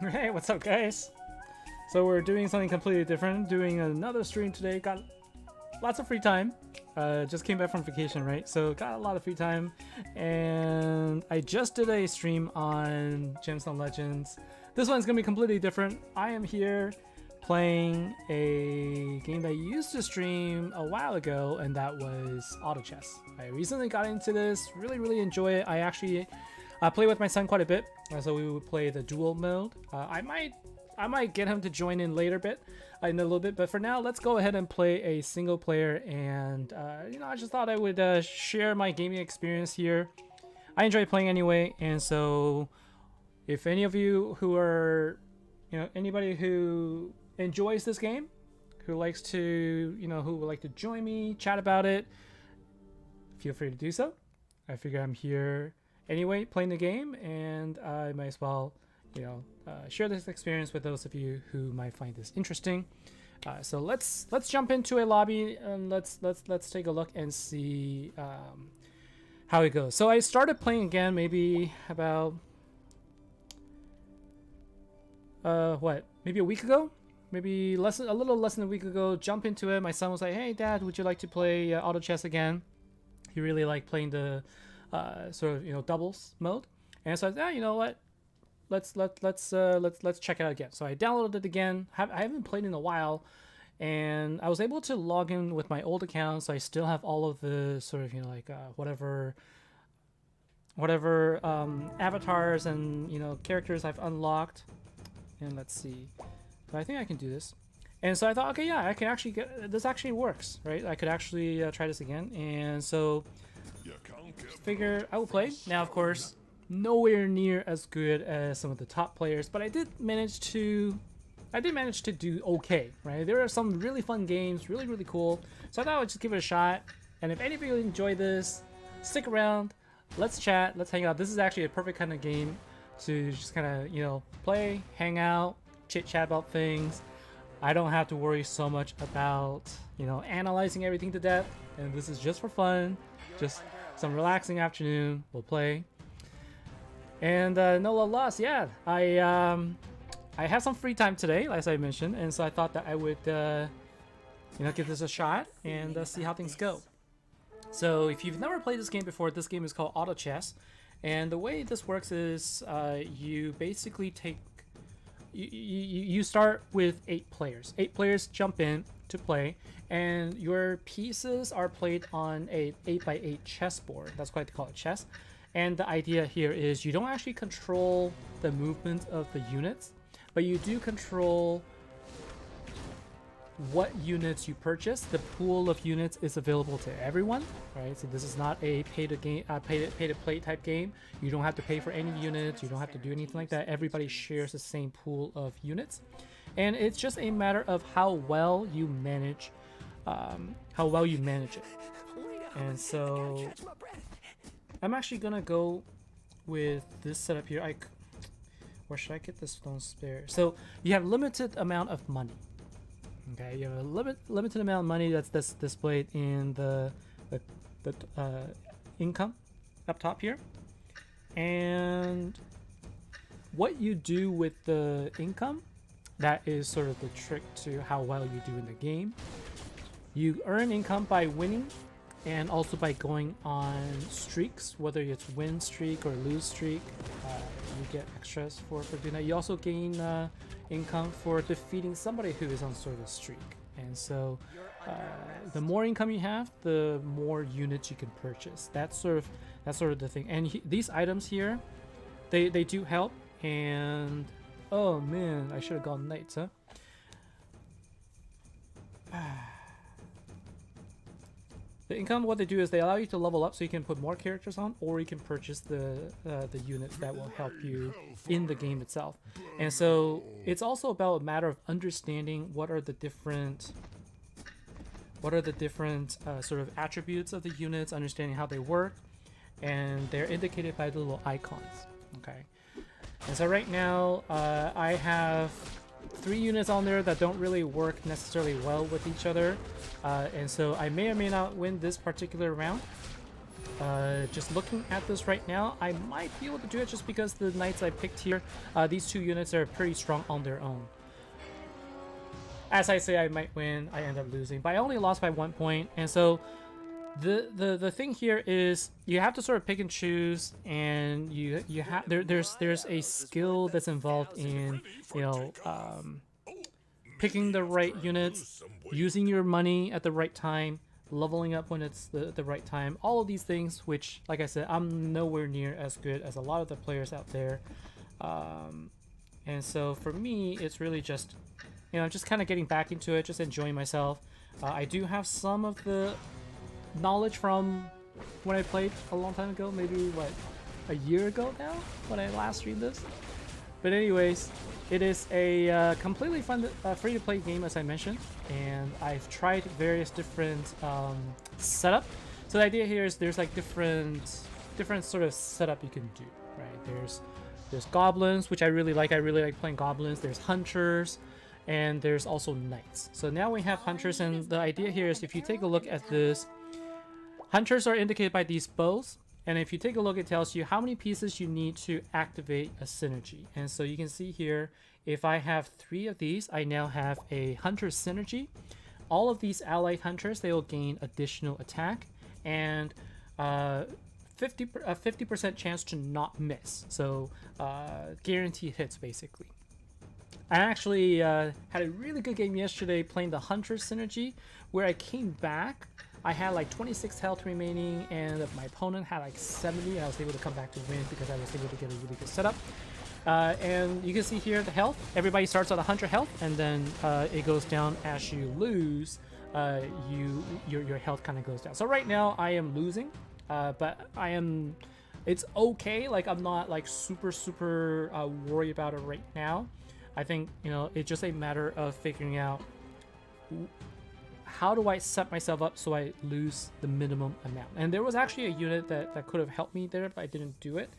Hey, what's up, guys? So we're doing something completely different. Doing another stream today. Got lots of free time. Just came back from vacation, right? So got a lot of free time, and I just did a stream on Gemstone Legends. This one's gonna be completely different. I am here playing a game that I used to stream a while ago, and that was auto chess. I recently got into this. Really enjoy it. I actually play with my son quite a bit, so we would play the duel mode. I might get him to join in later in a little bit, but for now, let's go ahead and play a single player. And I just thought I would share my gaming experience here. I enjoy playing anyway, and so if any of you who are, anybody who enjoys this game, who likes to, who would like to join me, chat about it, feel free to do so. I figure I'm here anyway playing the game, and I might as well share this experience with those of you who might find this interesting. So let's jump into a lobby and let's take a look and see how it goes. So I started playing again maybe about maybe a week ago, maybe a little less than a week ago. Jump into it. My son was like, "Hey, Dad, would you like to play auto chess again?" He really liked playing the sort of doubles mode, and so I thought, you know what, let's check it out again. So I downloaded it again. I haven't played in a while, and I was able to log in with my old account, so I still have all of the sort of whatever avatars and characters I've unlocked. And let's see, but I think I can do this. And so I thought, okay, yeah, I can actually get this. Actually works, right? I could actually try this again. And so figure I will play. Now, of course, nowhere near as good as some of the top players, but I did manage to do okay, right? There are some really fun games, really cool. So I thought I would just give it a shot. And if any of you enjoy this, stick around. Let's chat. Let's hang out. This is actually a perfect kind of game to just kind of play, hang out, chit chat about things. I don't have to worry so much about analyzing everything to death, and this is just for fun, just some relaxing afternoon. We'll play, and no loss. Yeah, I have some free time today, as I mentioned, and so I thought that I would give this a shot and see how things go. So if you've never played this game before, this game is called auto chess, and the way this works is you basically you start with 8 players. 8 players jump in to play, and your pieces are played on a 8x8 chessboard. That's why they call it chess. And the idea here is you don't actually control the movement of the units, but you do control what units you purchase. The pool of units is available to everyone, right? So this is not a pay to play type game. You don't have to pay for any units. You don't have to do anything like that. Everybody shares the same pool of units, and it's just a matter of how well you manage it. And so I'm actually gonna go with this setup here. Where should I get the stone spare? So you have limited amount of money. Okay, you have a limited amount of money that's displayed in the income up top here, and what you do with the income, that is sort of the trick to how well you do in the game. You earn income by winning, and also by going on streaks, whether it's win streak or lose streak. You get extras for doing that. You also gain income for defeating somebody who is on sort of a streak. And so the more income you have, the more units you can purchase. That's sort of the thing. And these items here, they do help. And oh man, I should have gone knights, huh? The income, what they do is they allow you to level up so you can put more characters on, or you can purchase the units that will help you in the game itself. And so it's also about a matter of understanding what are the different sort of attributes of the units, understanding how they work, and they're indicated by the little icons. Okay, and so right now I have 3 units on there that don't really work necessarily well with each other, and so I may or may not win this particular round. Just looking at this right now, I might be able to do it just because the knights I picked here, these two units are pretty strong on their own. As I say, I might win, I end up losing, but I only lost by 1 point, and so the thing here is you have to sort of pick and choose, and you have there's a skill that's involved in, you know, picking the right units, using your money at the right time, leveling up when it's the right time, all of these things, which, like I said, I'm nowhere near as good as a lot of the players out there. And so for me, it's really just, you know, just kind of getting back into it, just enjoying myself. I do have some of the knowledge from when I played a long time ago, maybe, what, a year ago now, when I last streamed this. But anyways, it is a completely fun, free-to-play game, as I mentioned, and I've tried various different setup. So the idea here is there's like different sort of setup you can do, right? There's goblins, which I really like. I really like playing goblins. There's hunters, and there's also knights. So now we have hunters, and the idea here is if you take a look at this, hunters are indicated by these bows. And if you take a look, it tells you how many pieces you need to activate a synergy. And so you can see here, if I have 3 of these, I now have a hunter synergy. All of these allied hunters, they will gain additional attack and 50% chance to not miss. So guaranteed hits, basically. I actually had a really good game yesterday playing the hunter synergy, where I came back. I had like 26 health remaining, and my opponent had like 70, and I was able to come back to win because I was able to get a really good setup. And you can see here the health. Everybody starts at 100 health, and then it goes down as you lose. Your health kind of goes down. So right now I am losing, but it's okay. Like, I'm not like super worried about it right now. I think, you know, it's just a matter of figuring out how do I set myself up so I lose the minimum amount. And there was actually a unit that could have helped me there, but I didn't do it.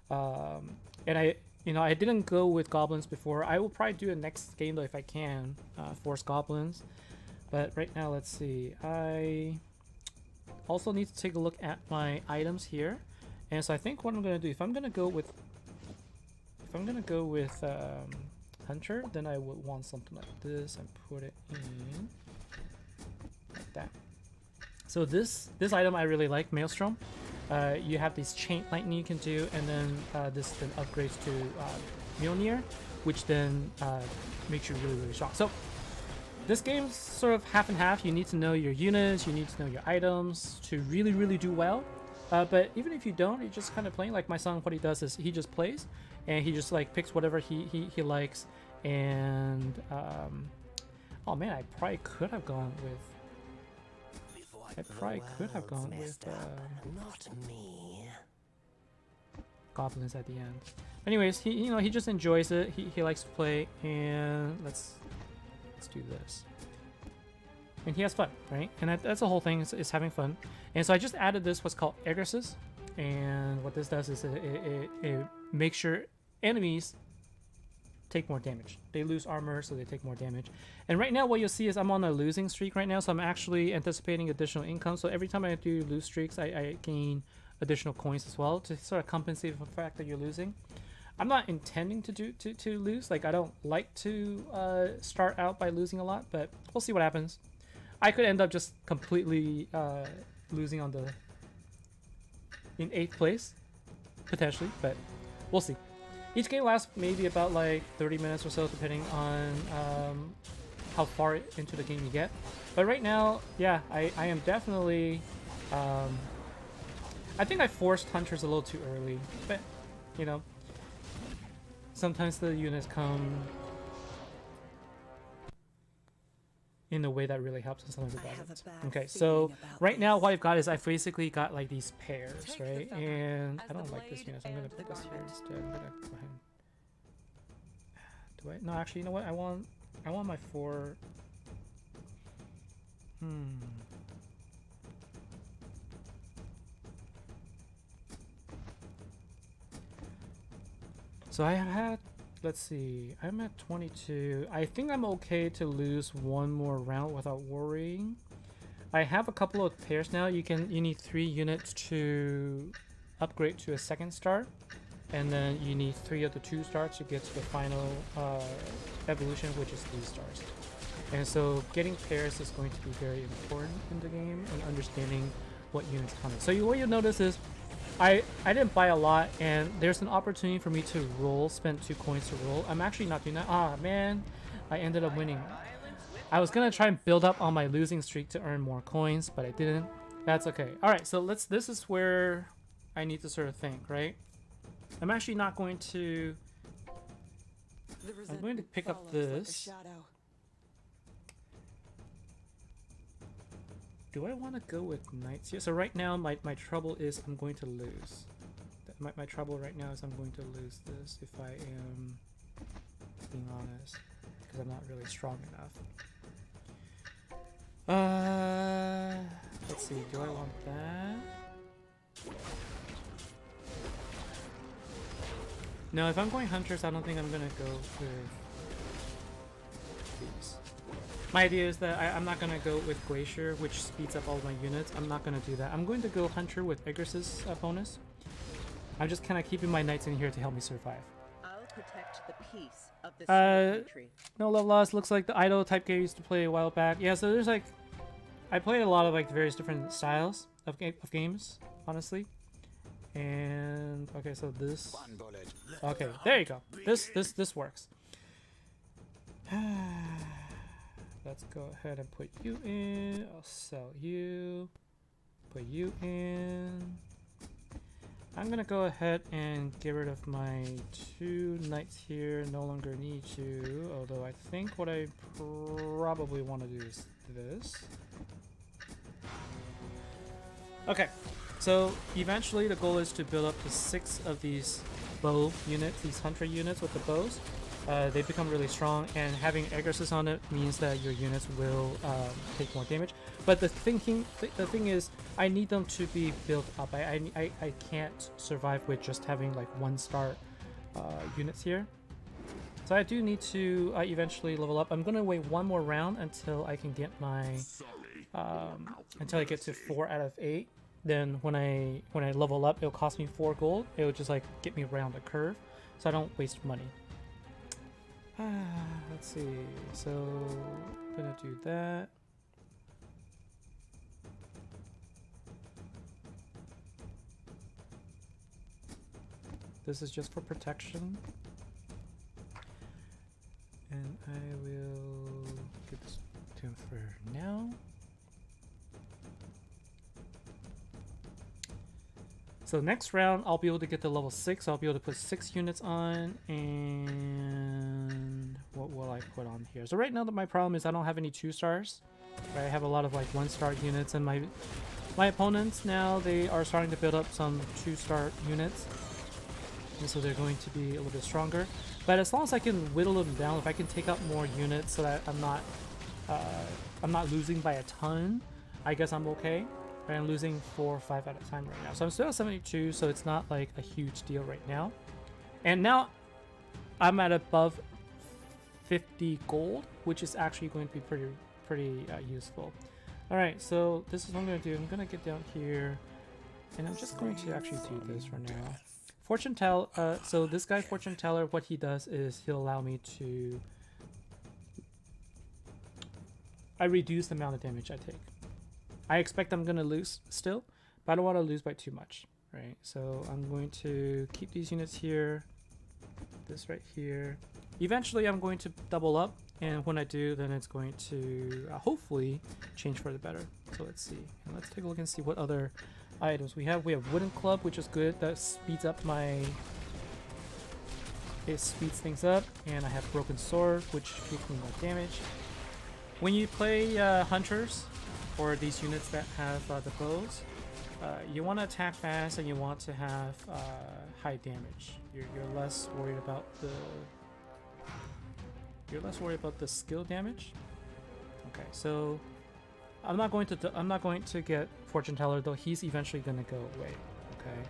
And I didn't go with goblins before. I will probably do it next game though if I can, force goblins. But right now, let's see. I also need to take a look at my items here. And so I think what I'm gonna do, if I'm gonna go with hunter, then I would want something like this and put it in like that. So this item I really like, Maelstrom. You have these chain lightning you can do, and then this then upgrades to Mjolnir, which then makes you really strong. So this game's sort of half and half. You need to know your units, you need to know your items to really do well. But even if you don't, you're just kind of playing. Like my son, what he does is he just plays, and he just like picks whatever he likes. And oh man, I probably could have gone with. Not me. Goblins at the end. Anyways, he just enjoys it. He likes to play, and let's do this. And he has fun, right? And that's the whole thing, is having fun. And so I just added this, what's called Egersis. And what this does is it makes sure enemies take more damage. They lose armor, so they take more damage. And right now what you'll see is I'm on a losing streak right now, so I'm actually anticipating additional income. So every time I do lose streaks, I gain additional coins as well to sort of compensate for the fact that you're losing. I'm not intending to lose. Like, I don't like to start out by losing a lot, but we'll see what happens. I could end up just completely losing in 8th place, potentially, but we'll see. Each game lasts maybe about like 30 minutes or so, depending on how far into the game you get. But right now, yeah, I am definitely... I think I forced hunters a little too early, but, you know, sometimes the units come in a way that really helps, and sometimes it doesn't. Okay, so right now what I've got is I've basically got like these pairs, right? And I don't like this unit, so I'm gonna put this here instead. I'm gonna go ahead. No, actually, you know what? I want my 4. So I have had, let's see, I'm at 22. I think I'm okay to lose one more round without worrying. I have a couple of pairs now. You need 3 units to upgrade to a 2nd star, and then you need 3 of the 2 stars to get to the final evolution, which is 3 stars. And so getting pairs is going to be very important in the game and understanding what units come in. So what you'll notice is I didn't buy a lot, and there's an opportunity for me to roll, spend 2 coins to roll. I'm actually not doing that. Ah, man, I ended up winning. I was gonna try and build up on my losing streak to earn more coins, but I didn't. That's okay. All right, so this is where I need to sort of think, right? I'm actually not going to. I'm going to pick up this. Do I want to go with knights here? So right now, my trouble is I'm going to lose. My trouble right now is I'm going to lose this if I am being honest, because I'm not really strong enough. Let's see. Do I want that? No, if I'm going hunters, I don't think I'm gonna go with these. My idea is that I'm not going to go with Glacier, which speeds up all of my units. I'm not going to do that. I'm going to go Hunter with Igris's bonus. I'm just kind of keeping my knights in here to help me survive. I'll protect the peace of this country. No love lost. Looks like the idol type game I used to play a while back. Yeah, so there's like... I played a lot of like various different styles of games, honestly. And... Okay, so this... Okay, there you go. This works. Let's go ahead and put you in. I'll sell you. Put you in. I'm gonna go ahead and get rid of my 2 knights here. No longer need you. Although I think what I probably want to do is this. Okay. So eventually the goal is to build up to 6 of these bow units, these hunter units with the bows. They become really strong, and having Igris's on it means that your units will take more damage. But the thing is, I need them to be built up. I can't survive with just having like 1-star units here. So I do need to eventually level up. I'm gonna wait 1 more round until I can get my until I get to 4 out of 8. Then when I level up, it'll cost me 4 gold. It'll just like get me around the curve, so I don't waste money. Let's see, so I'm gonna do that. This is just for protection. And I will give this to him for now. So next round, I'll be able to get to level 6. I'll be able to put 6 units on, and what will I put on here? So right now, my problem is I don't have any 2 stars. Right? I have a lot of like 1-star units, and my opponents now, they are starting to build up some 2-star units, and so they're going to be a little bit stronger. But as long as I can whittle them down, if I can take out more units so that I'm not losing by a ton, I guess I'm okay. I'm losing 4 or 5 at a time right now. So I'm still at 72, so it's not like a huge deal right now. And now I'm at above 50 gold, which is actually going to be pretty useful. Alright, so this is what I'm going to do. I'm going to get down here, and I'm just going to actually do this for now. Fortune Teller, so this guy, Fortune Teller, what he does is he'll allow me to... I reduce the amount of damage I take. I expect I'm going to lose still, but I don't want to lose by too much, right? So I'm going to keep these units here, this right here. Eventually I'm going to double up, and when I do, then it's going to hopefully change for the better. So let's see. And let's take a look and see what other items we have. We have Wooden Club, which is good. That speeds up my... It speeds things up. And I have Broken Sword, which gives me more damage. When you play Hunters, or these units that have the bows, you want to attack fast, and you want to have high damage. You're less worried about the skill damage. Okay, so I'm not going to get Fortune Teller, though. He's eventually going to go away. Okay,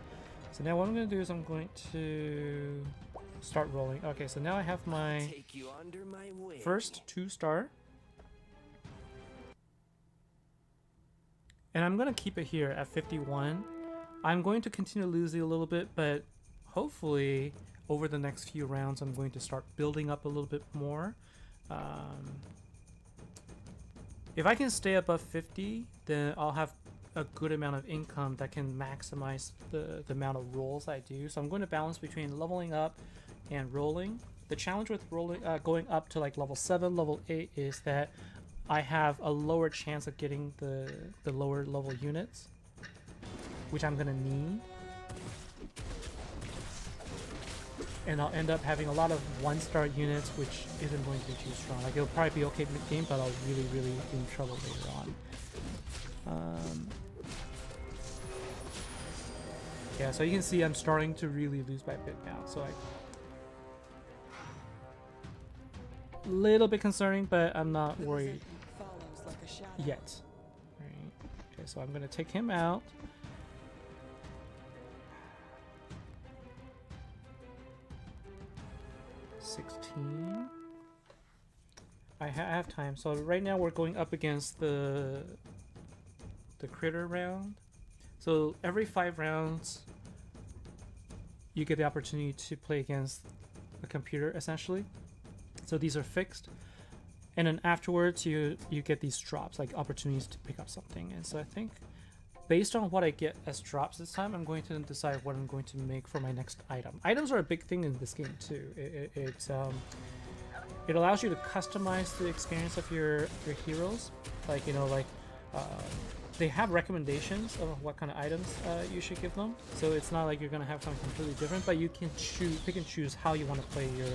so now what I'm going to do is I'm going to start rolling. Okay, so now I have my first 2-star. And I'm going to keep it here at 51. I'm going to continue losing a little bit, but hopefully over the next few rounds I'm going to start building up a little bit more. If I can stay above 50, then I'll have a good amount of income that can maximize the amount of rolls I do. So I'm going to balance between leveling up and rolling. The challenge with rolling, going up to like level 7, level 8 is that I have a lower chance of getting the lower level units, which I'm gonna need. And I'll end up having a lot of 1-star units, which isn't going to be too strong. Like, it'll probably be okay mid-game, but I'll really be in trouble later on. Yeah, so you can see I'm starting to really lose by a bit now. So a little bit concerning, but I'm not worried yet. Right. Okay, so I'm gonna take him out. I have time. So right now we're going up against the critter round. So every 5 rounds you get the opportunity to play against a computer essentially. So these are fixed, and then afterwards you get these drops, like opportunities to pick up something. And so I think based on what I get as drops this time, I'm going to decide what I'm going to make for my next item. Items are a big thing in this game too. It allows you to customize the experience of your heroes. Like, you know, like they have recommendations of what kind of items you should give them. So it's not like you're gonna have something completely different, but you can pick and choose how you want to play your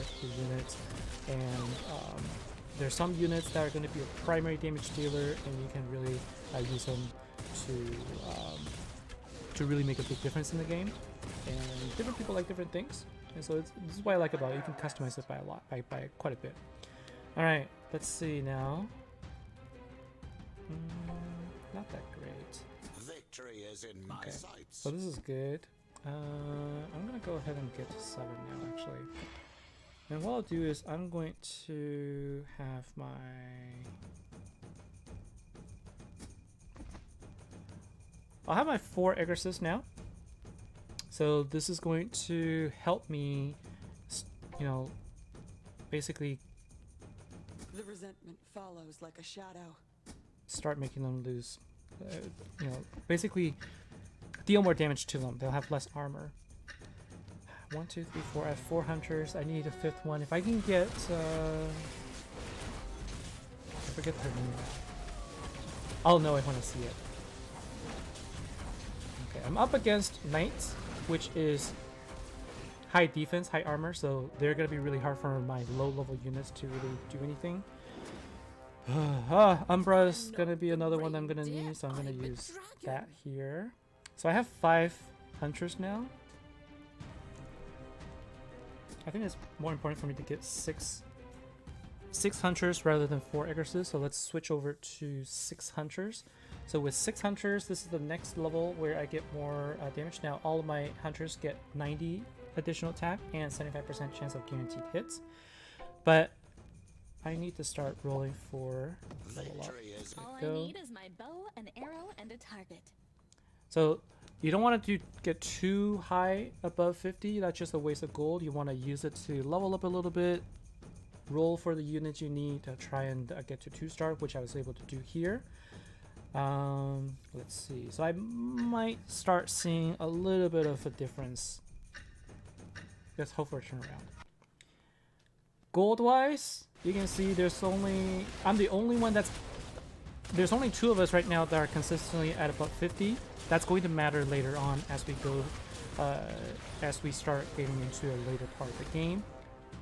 units. And there's some units that are going to be a primary damage dealer, and you can really use them to really make a big difference in the game. And different people like different things, and so this is what I like about it. You can customize it by quite a bit. All right, let's see now. Not that great. Victory is in my sights. So this is good. I'm gonna go ahead and get to 7 now, actually. And what I'll do is I'm going to have my I'll have my 4 Egresses now. So this is going to help me, you know, basically the resentment follows like a shadow. Start making them lose, you know, basically deal more damage to them. They'll have less armor. 1, 2, 3, 4. I have 4 hunters. I need a 5th one. If I can get, I forget her name. I'll know it when I see it. Okay, I'm up against knights, which is high defense, high armor, so they're gonna be really hard for my low-level units to really do anything. Umbra's gonna be another one I'm gonna need, so I'm gonna use that here. So I have 5 hunters now. I think it's more important for me to get 6 hunters rather than 4 Egresses, so let's switch over to 6 hunters. So with 6 hunters, this is the next level where I get more damage. Now all of my hunters get 90 additional attack and 75% chance of guaranteed hits. But I need to start rolling for level up. All I need is my bow, an arrow, and a target. So you don't want to get too high above 50. That's just a waste of gold. You want to use it to level up a little bit, roll for the units you need to try and get to 2-star, which I was able to do here. Let's see. So I might start seeing a little bit of a difference. Let's hope for a turnaround. Gold wise, you can see I'm the only one there's only 2 of us right now that are consistently at about 50. That's going to matter later on as we go, as we start getting into a later part of the game.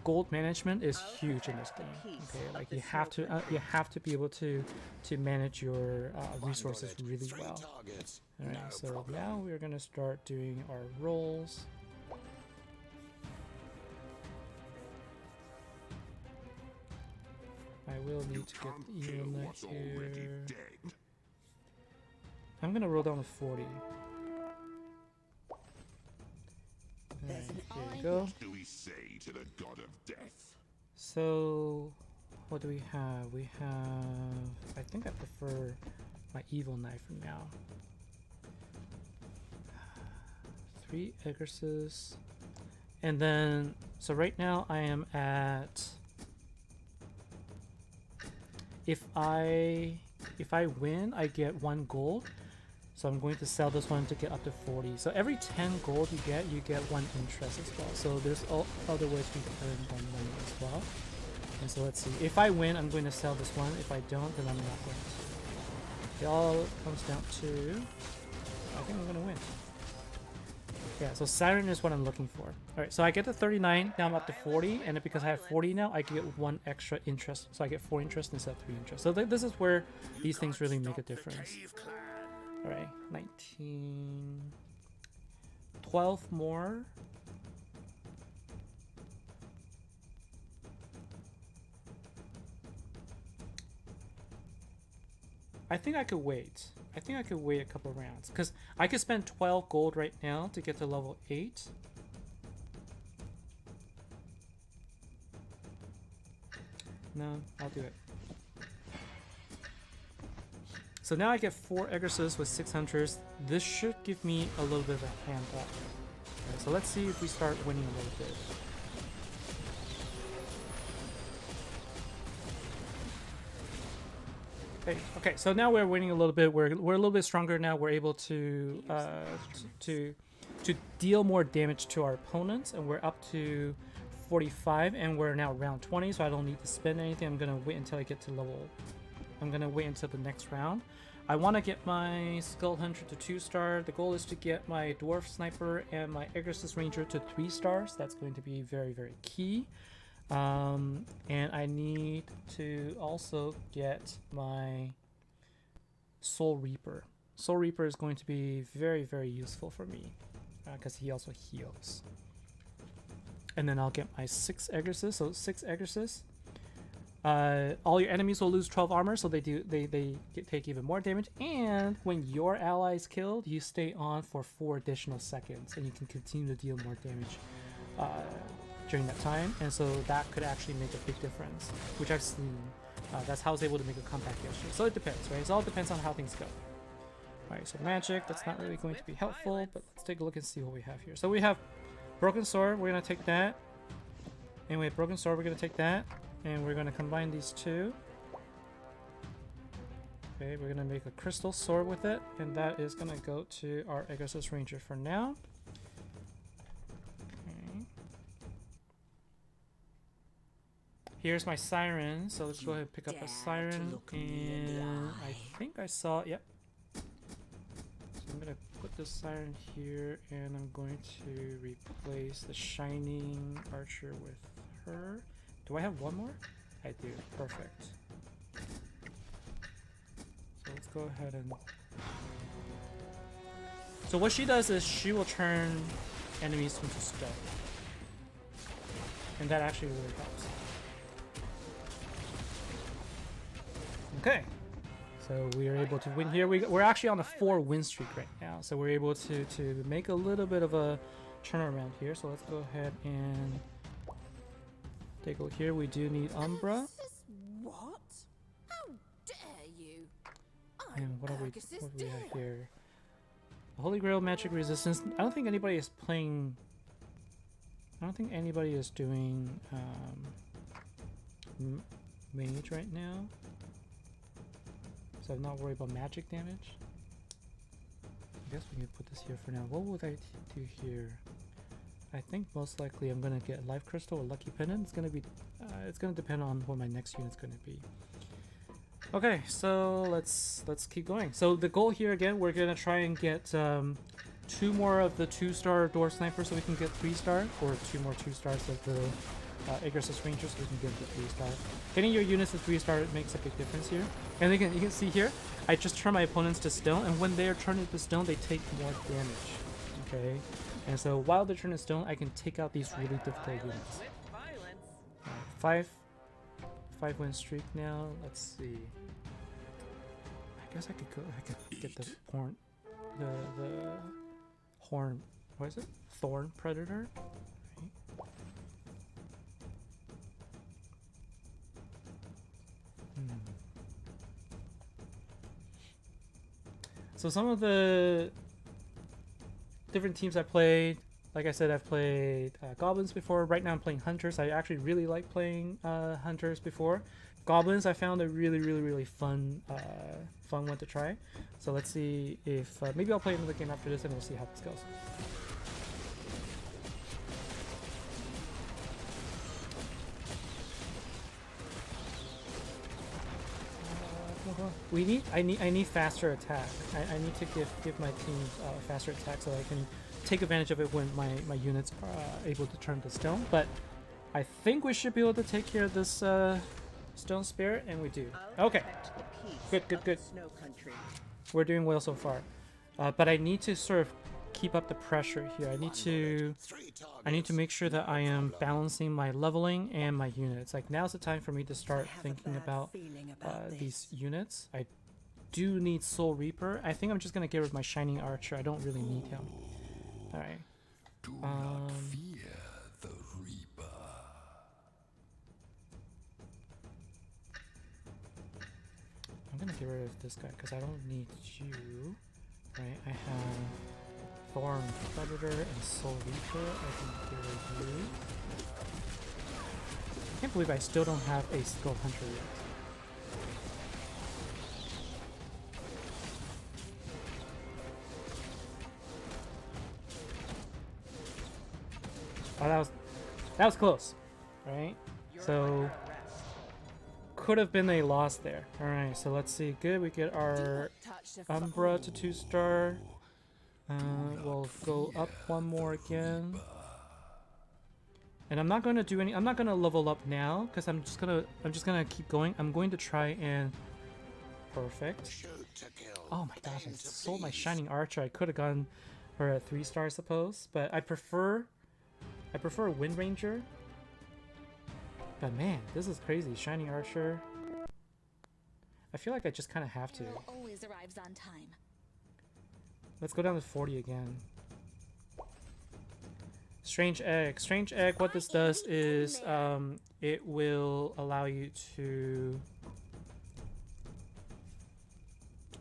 Gold management is huge in this game. Okay, like you have to be able to manage your resources really well. All right, so now we're gonna start doing our rolls. I will need to get Iona here. I'm gonna roll down to 40. Alright, here we go. Do we say to the god of death? So, what do we have? We have... I think I prefer my evil knife for now. 3 Egresses. And then, so right now I am at, if I win, I get 1 gold. So I'm going to sell this one to get up to 40. So every 10 gold you get 1 interest as well. So there's other ways we can earn more money as well. And so let's see. If I win, I'm going to sell this one. If I don't, then I'm not going to. It all comes down to, I think I'm going to win. Yeah, so Siren is what I'm looking for. Alright, so I get to 39, now I'm up to 40, and because I have 40 now, I get 1 extra interest. So I get 4 interest instead of 3 interest. So this is where these things really make a difference. Alright, 19... 12 more. I think I could wait. I think I could wait a couple rounds. Because I could spend 12 gold right now to get to level 8. No, I'll do it. So now I get 4 Egresses with 6 Hunters. This should give me a little bit of a hand up. Okay, so let's see if we start winning a little bit. Okay, so now we're winning a little bit. We're a little bit stronger now. We're able to deal more damage to our opponents, and we're up to 45, and we're now round 20. So I don't need to spend anything. I'm gonna wait until I get to level. I'm gonna wait until the next round. I want to get my Skull Hunter to 2-star. The goal is to get my Dwarf Sniper and my Egressus Ranger to 3 stars. That's going to be very, very key. And I need to also get my Soul Reaper. Soul Reaper is going to be very, very useful for me because he also heals. And then I'll get my 6 Egresses. So 6 Egresses. All your enemies will lose 12 armor, so they take even more damage. And when your ally is killed, you stay on for 4 additional seconds, and you can continue to deal more damage during that time. And so that could actually make a big difference, which I've seen. That's how I was able to make a comeback yesterday. So it depends, right? It all depends on how things go. Alright, so magic, that's not really going to be helpful, but let's take a look and see what we have here. So we have Broken Sword, we're going to take that. Anyway, Broken Sword, we're going to take that. And we're going to combine these 2. Okay, we're going to make a Crystal Sword with it. And that is going to go to our Egressus Ranger for now. Okay. Here's my Siren. So let's go ahead and pick up a Siren. And I think I saw... Yep. So I'm going to put the Siren here. And I'm going to replace the Shining Archer with her. Do I have 1 more? I do. Perfect. So let's go ahead and... So what she does is she will turn enemies into stone. And that actually really helps. Okay. So we are able to win here. We're actually on a 4 win streak right now. So we're able to make a little bit of a turnaround here. So let's go ahead and... take a look here. We do need Umbra. What? How dare you? And what do we have here? Holy Grail Magic Resistance. I don't think anybody is playing... I don't think anybody is doing Mage right now. So I'm not worried about magic damage. I guess we can put this here for now. What would I do here? I think most likely I'm gonna get Life Crystal or Lucky Pendant. It's gonna depend on what my next unit's gonna be. Okay, so let's keep going. So the goal here again, we're gonna try and get 2 more of the 2-star Dwarf Sniper so we can get 3-star, or 2 more 2-stars of the Egressus Ranger so we can get the 3-star. Getting your units to 3-star makes a big difference here. And you can see here, I just turn my opponents to stone, and when they are turned into stone, they take more damage. Okay. And so while they're turned to stone, I can take out these really difficult units. 5 win streak now. Let's see. I guess I could get the horn, the horn. What is it? Thorn Predator. Right. So some of the different teams I played, like I said, I've played Goblins before. Right now I'm playing Hunters. I actually really like playing Hunters before. Goblins I found a really fun fun one to try. So let's see if maybe I'll play another game after this and we'll see how this goes. I need faster attack. I need to give my team faster attack so I can take advantage of it when my units are able to turn to stone. But I think we should be able to take care of this stone spirit, and we do. Okay, good. Snow country. We're doing well so far. But I need to sort of keep up the pressure here. I need to make sure that I am balancing my leveling and my units. Like now's the time for me to start thinking about these units. I do need Soul Reaper. I think I'm just gonna get rid of my Shining Archer. I don't really need him. All right. Do not fear the Reaper. I'm gonna get rid of this guy because I don't need you. Right? I have Thorn Predator and Soul Reaper. I can get rid of you. I can't believe I still don't have a Skull Hunter yet. Oh, that was close, right? So could have been a loss there. All right, so let's see. Good, we get our Umbra to 2-star. We'll go up one more again. And I'm not going to do any. I'm not going to level up now because I'm just gonna keep going. I'm going to try and perfect. Oh my gosh, I sold my Shining Archer. I could have gone for a 3-star, I suppose, but I prefer Wind Ranger. But man, this is crazy. Shining Archer. I feel like I just kind of have to. Arrow always arrives on time. Let's go down to 40 again. Strange Egg. Strange Egg, what this does is it will allow you to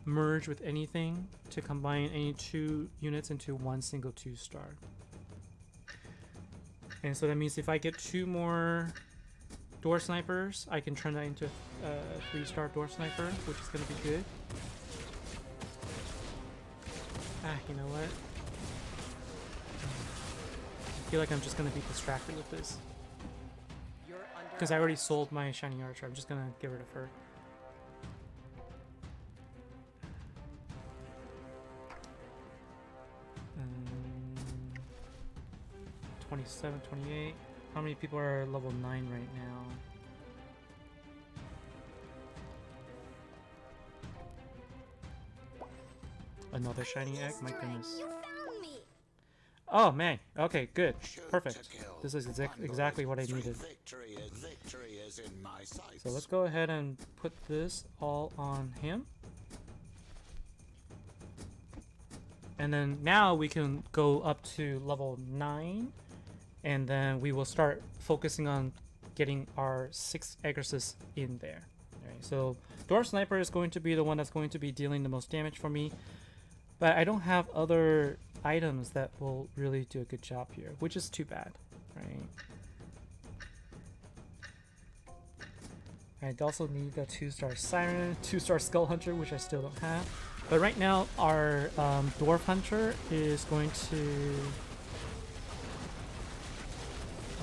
merge with anything to combine any 2 units into one single 2-star. And so that means if I get 2 more door snipers, I can turn that into a 3-star door sniper, which is going to be good. You know what? I feel like I'm just going to be distracted with this. Because I already sold my Shining Archer. I'm just going to get rid of her. 27, 28. How many people are level 9 right now? Another shiny egg? My goodness. Oh man. Okay, good. Perfect. This is exactly what I needed. So let's go ahead and put this all on him. And then now we can go up to level 9. And then we will start focusing on getting our 6 Aggresses in there. Alright, so Dwarf Sniper is going to be the one that's going to be dealing the most damage for me. But I don't have other items that will really do a good job here, which is too bad, right? I also need a 2-star Siren, 2-star Skull Hunter, which I still don't have. But right now, our Dwarf Hunter is going to...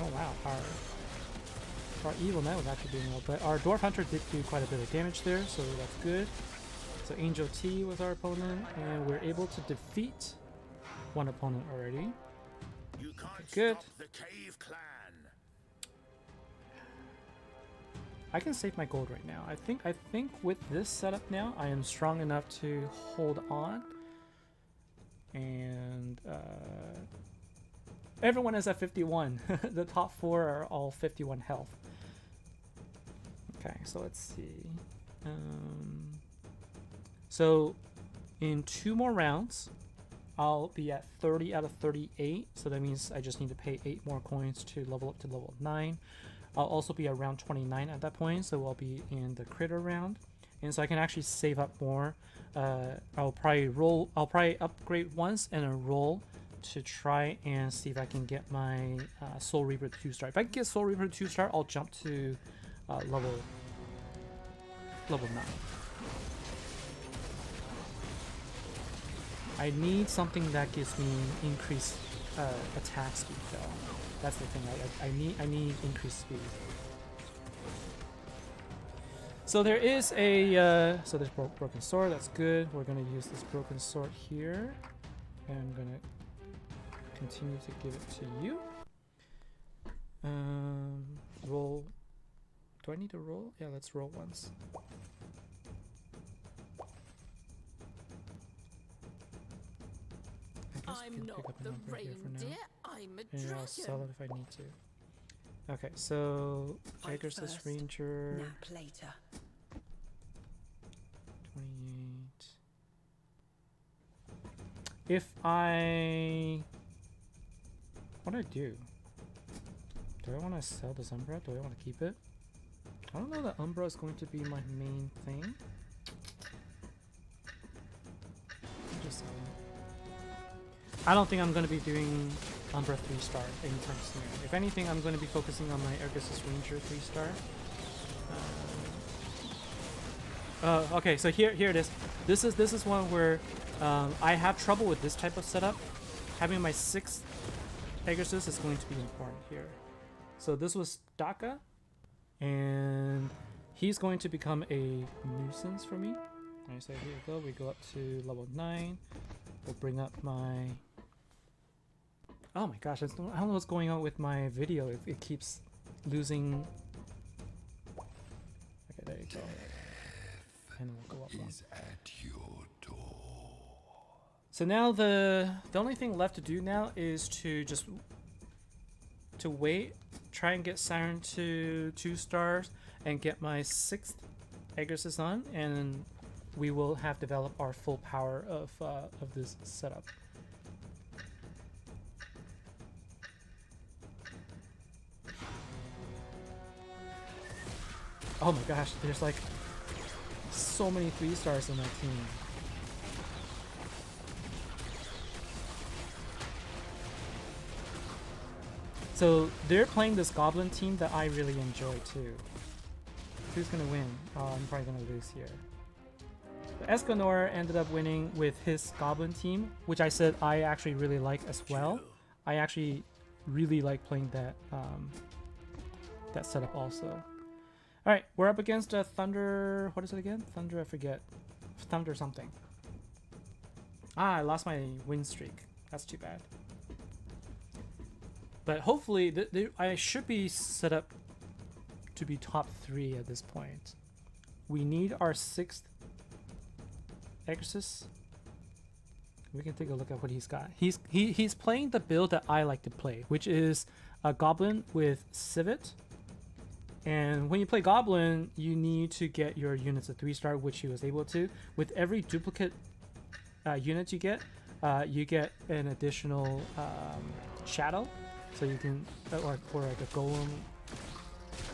Oh wow, our Evil Knight was actually doing well, but our Dwarf Hunter did do quite a bit of damage there, so that's good. So Angel T was our opponent, and we're able to defeat one opponent already. You can't Good. stop the Cave Clan. I can save my gold right now. I think with this setup now, I am strong enough to hold on. And everyone is at 51. The top 4 are all 51 health. Okay, so let's see. So in 2 more rounds, I'll be at 30 out of 38. So that means I just need to pay 8 more coins to level up to level 9. I'll also be around 29 at that point, so I'll be in the critter round. and so I can actually save up more. I'll probably upgrade once and then roll to try and see if I can get my Soul Reaper 2-star. If I can get Soul Reaper 2-star, I'll jump to level 9. I need something that gives me increased attack speed though. That's the thing. I need increased speed. So there is a so there's broken sword. That's good. We're gonna use this broken sword here, and I'm gonna continue to give it to you. Roll. Do I need to roll? Yeah, let's roll once. I'm not the reindeer, I'm a Yeah, I'll sell dragon. it if I need to. Okay, so Pegasus first, Ranger Nap later. 28. If I what do I do? Do I want to sell this Umbra? Do I want to keep it? I don't know that Umbra is going to be my main thing. Just sell it. I don't think I'm going to be doing Umbra 3-star anytime soon. If anything, I'm going to be focusing on my Pegasus Ranger 3-star. Okay, so here it is. This is one where I have trouble with this type of setup. Having my 6th Pegasus is going to be important here. So this was Daka, and he's going to become a nuisance for me. Alright, so here we go. We go up to level 9. We'll bring up my... Oh my gosh, I don't know what's going on with my video. It keeps losing... Okay, there you go. And then we'll go up one. Is at your door. So now the only thing left to do now is to just wait, try and get Siren to 2 stars, and get my 6th Pegasus on, and we will have developed our full power of this setup. Oh my gosh, there's like so many 3 stars in my team. So they're playing this Goblin team that I really enjoy too. Who's gonna win? Oh, I'm probably gonna lose here. So Escanor ended up winning with his Goblin team, which I said I actually really like as well. I actually really like playing that that setup also. All right, we're up against a Thunder. What is it again? Thunder, I forget. Thunder something. Ah, I lost my win streak. That's too bad. But hopefully, I should be set up to be top 3 at this point. We need our 6th Exorcist. We can take a look at what he's got. He's playing the build that I like to play, which is a Goblin with Civet. And when you play Goblin, you need to get your units a 3-star, which he was able to. With every duplicate unit you get an additional shadow. So you can, or like a golem.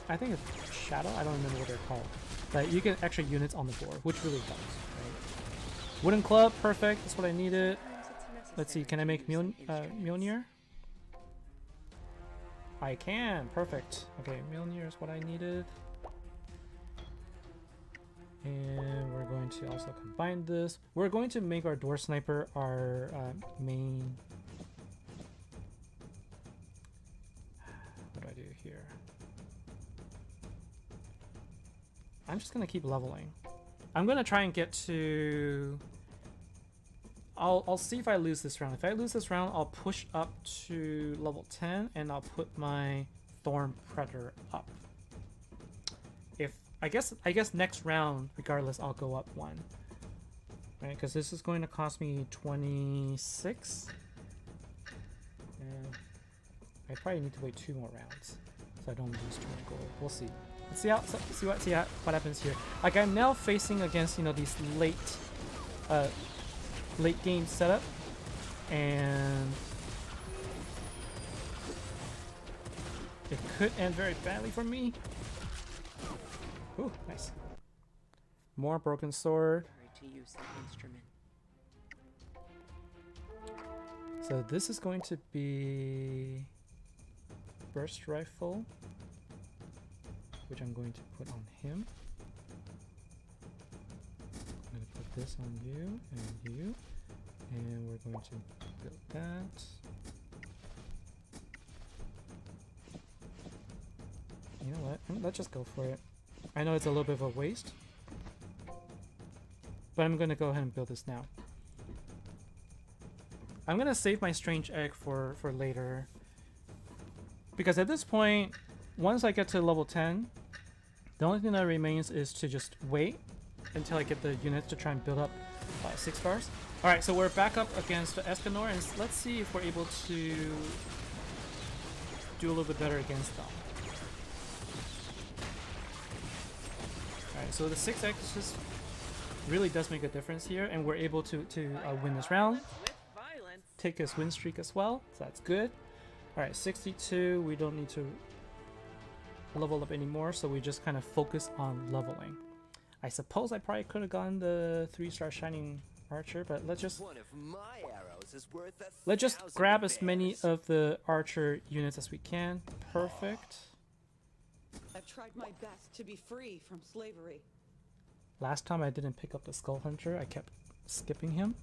I think it's shadow. I don't remember what they're called. But you get extra units on the board, which really helps. Right? Wooden club, perfect. That's what I needed. Let's see. Can I make Mjolnir? I can. Perfect. Okay, Mjolnir is what I needed. And we're going to also combine this. We're going to make our door sniper our main. What do I do here? I'm just gonna keep leveling. I'm gonna try and get to... I'll see if I lose this round. If I lose this round, I'll push up to level 10 and I'll put my Thorn Predator up. If I guess next round, regardless, I'll go up 1. Right, because this is going to cost me 26. And I probably need to wait 2 more rounds so I don't lose too much gold. We'll see. Let's see what happens here. Like, I'm now facing against, you know, these late game setup, and it could end very badly for me. Ooh, nice. More broken sword. To use that instrument. So this is going to be burst rifle, which I'm going to put on him. I'm going to put this on you and you, and we're going to build that. You know what? Let's just go for it. I know it's a little bit of a waste, but I'm going to go ahead and build this now. I'm going to save my strange egg for later, because at this point, once I get to level 10, the only thing that remains is to just wait until I get the units to try and build up 6 stars. Alright, so we're back up against Escanor, and let's see if we're able to do a little bit better against them. Alright, so the 6x just really does make a difference here, and we're able to win this round. Take his win streak as well, so that's good. Alright, 62, we don't need to level up anymore, so we just kind of focus on leveling. I suppose I probably could have gone the 3-star Shining Archer, but let's just grab as many of the Archer units as we can. Perfect. I've tried my best to be free from slavery. Last time I didn't pick up the Skull Hunter, I kept skipping him.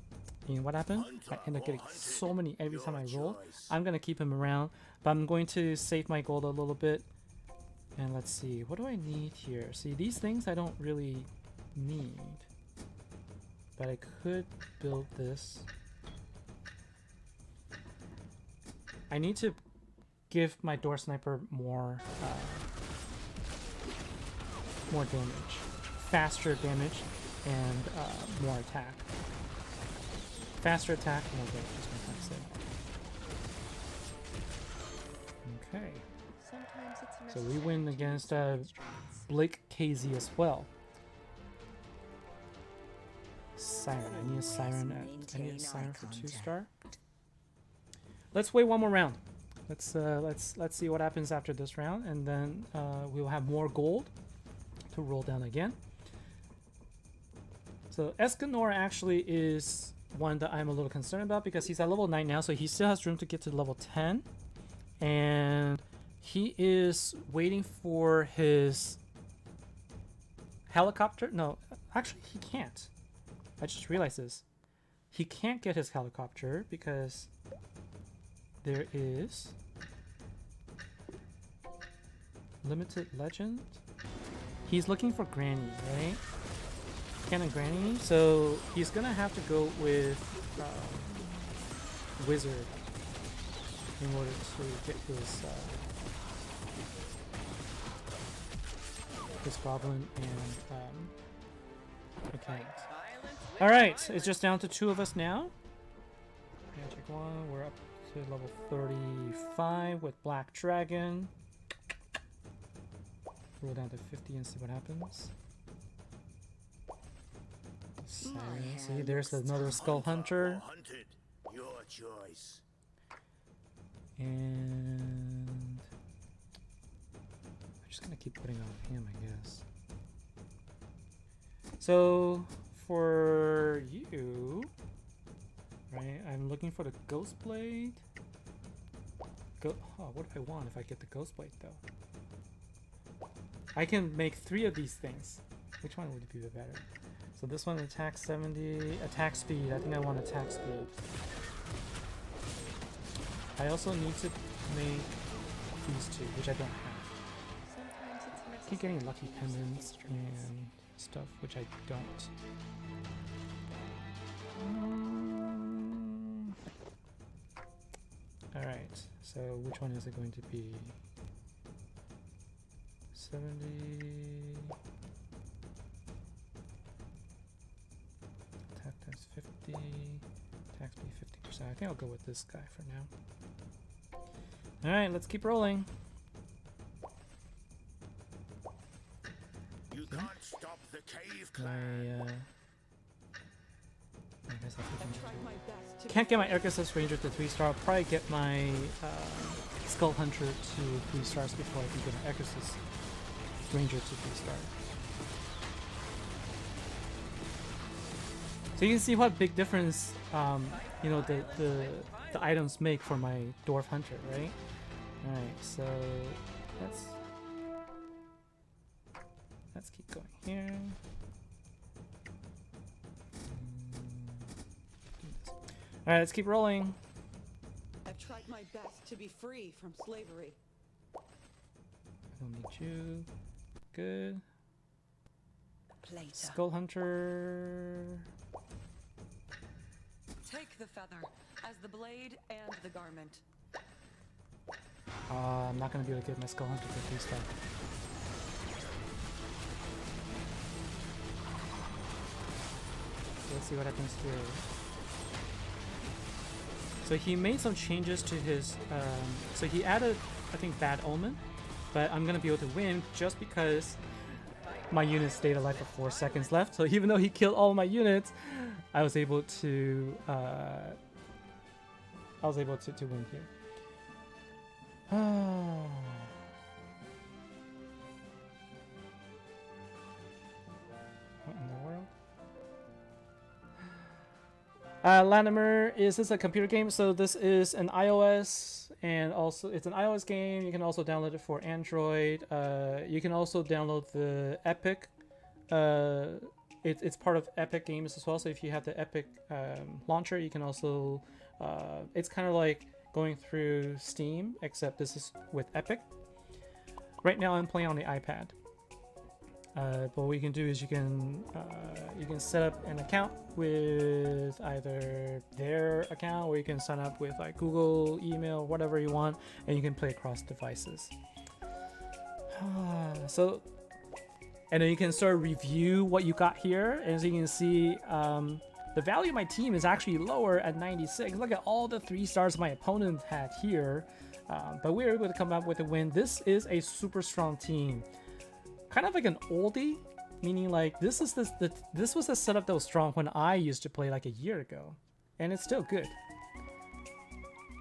And what happened? I end up getting so many every time I roll. I'm gonna keep him around, but I'm going to save my gold a little bit. And let's see, what do I need here? See, these things I don't really need, but I could build this. I need to give my Door Sniper more damage, faster damage, and more attack. Faster attack, more damage is what I'm trying to say. Okay. So we win against Blake KZ as well. Siren. I need a Siren. I need a Siren for 2-star. Let's wait one more round. Let's see what happens after this round, and then we'll have more gold to roll down again. So Escanor actually is one that I'm a little concerned about, because he's at level 9 now, so he still has room to get to level 10, and he is waiting for his helicopter. No, actually he can't. I just realized this. He can't get his helicopter because there is limited legend. He's looking for Granny, right? Cannon Granny, so he's gonna have to go with Wizard in order to get his Goblin and mechanics. Alright, it's just down to 2 of us now. Magic 1, we're up to level 35 with Black Dragon. Roll down to 50 and see what happens. Siren. See, there's another Skull Hunter. Your choice. And I'm just gonna keep putting on him, I guess. So for you, right? I'm looking for the Ghost Blade. What do I want if I get the Ghost Blade though? I can make 3 of these things. Which one would be the better? So this one, attack 70, attack speed. I think I want attack speed. I also need to make these 2, which I don't have. I keep getting lucky pendants and stuff, which I don't. Alright, so which one is it going to be? 70... Attack times 50, attack speed 50%. I think I'll go with this guy for now. Alright, let's keep rolling. You can't stop the cave clan. I guess can't get my Ergus's Ranger to 3-star. I'll probably get my Skull Hunter to 3 stars before I can get my Ergus's Ranger to 3-star. So you can see what big difference, you know, the items make for my dwarf hunter, right? All right, so let's keep going here. All right, let's keep rolling. I've tried my best to be free from slavery. I don't need you. Good. Later. Skull hunter. Take the feather as the blade and the garment. I'm not gonna be able to get my skull hunter for 3-star. Let's see what happens here. So he made some changes to his. So he added, I think, Bad Omen, but I'm gonna be able to win just because my unit stayed alive for 4 seconds left. So even though he killed all my units, I was able to. I was able to win here. What in the world? Latimer, is this a computer game? So this is an iOS, and also it's an iOS game. You can also download it for Android. You can also download the Epic. It's part of Epic Games as well. So if you have the Epic launcher, you can also. It's kind of like going through Steam, except this is with Epic. Right now, I'm playing on the iPad. But what you can do is you can set up an account with either their account, or you can sign up with like Google, email, whatever you want, and you can play across devices. So, and then you can sort of review what you got here, and as you can see, the value of my team is actually lower at 96. Look at all the 3 stars my opponent had here, but we were able to come up with a win. This is a super strong team. Kind of like an oldie, meaning like this was a setup that was strong when I used to play like a year ago, and it's still good.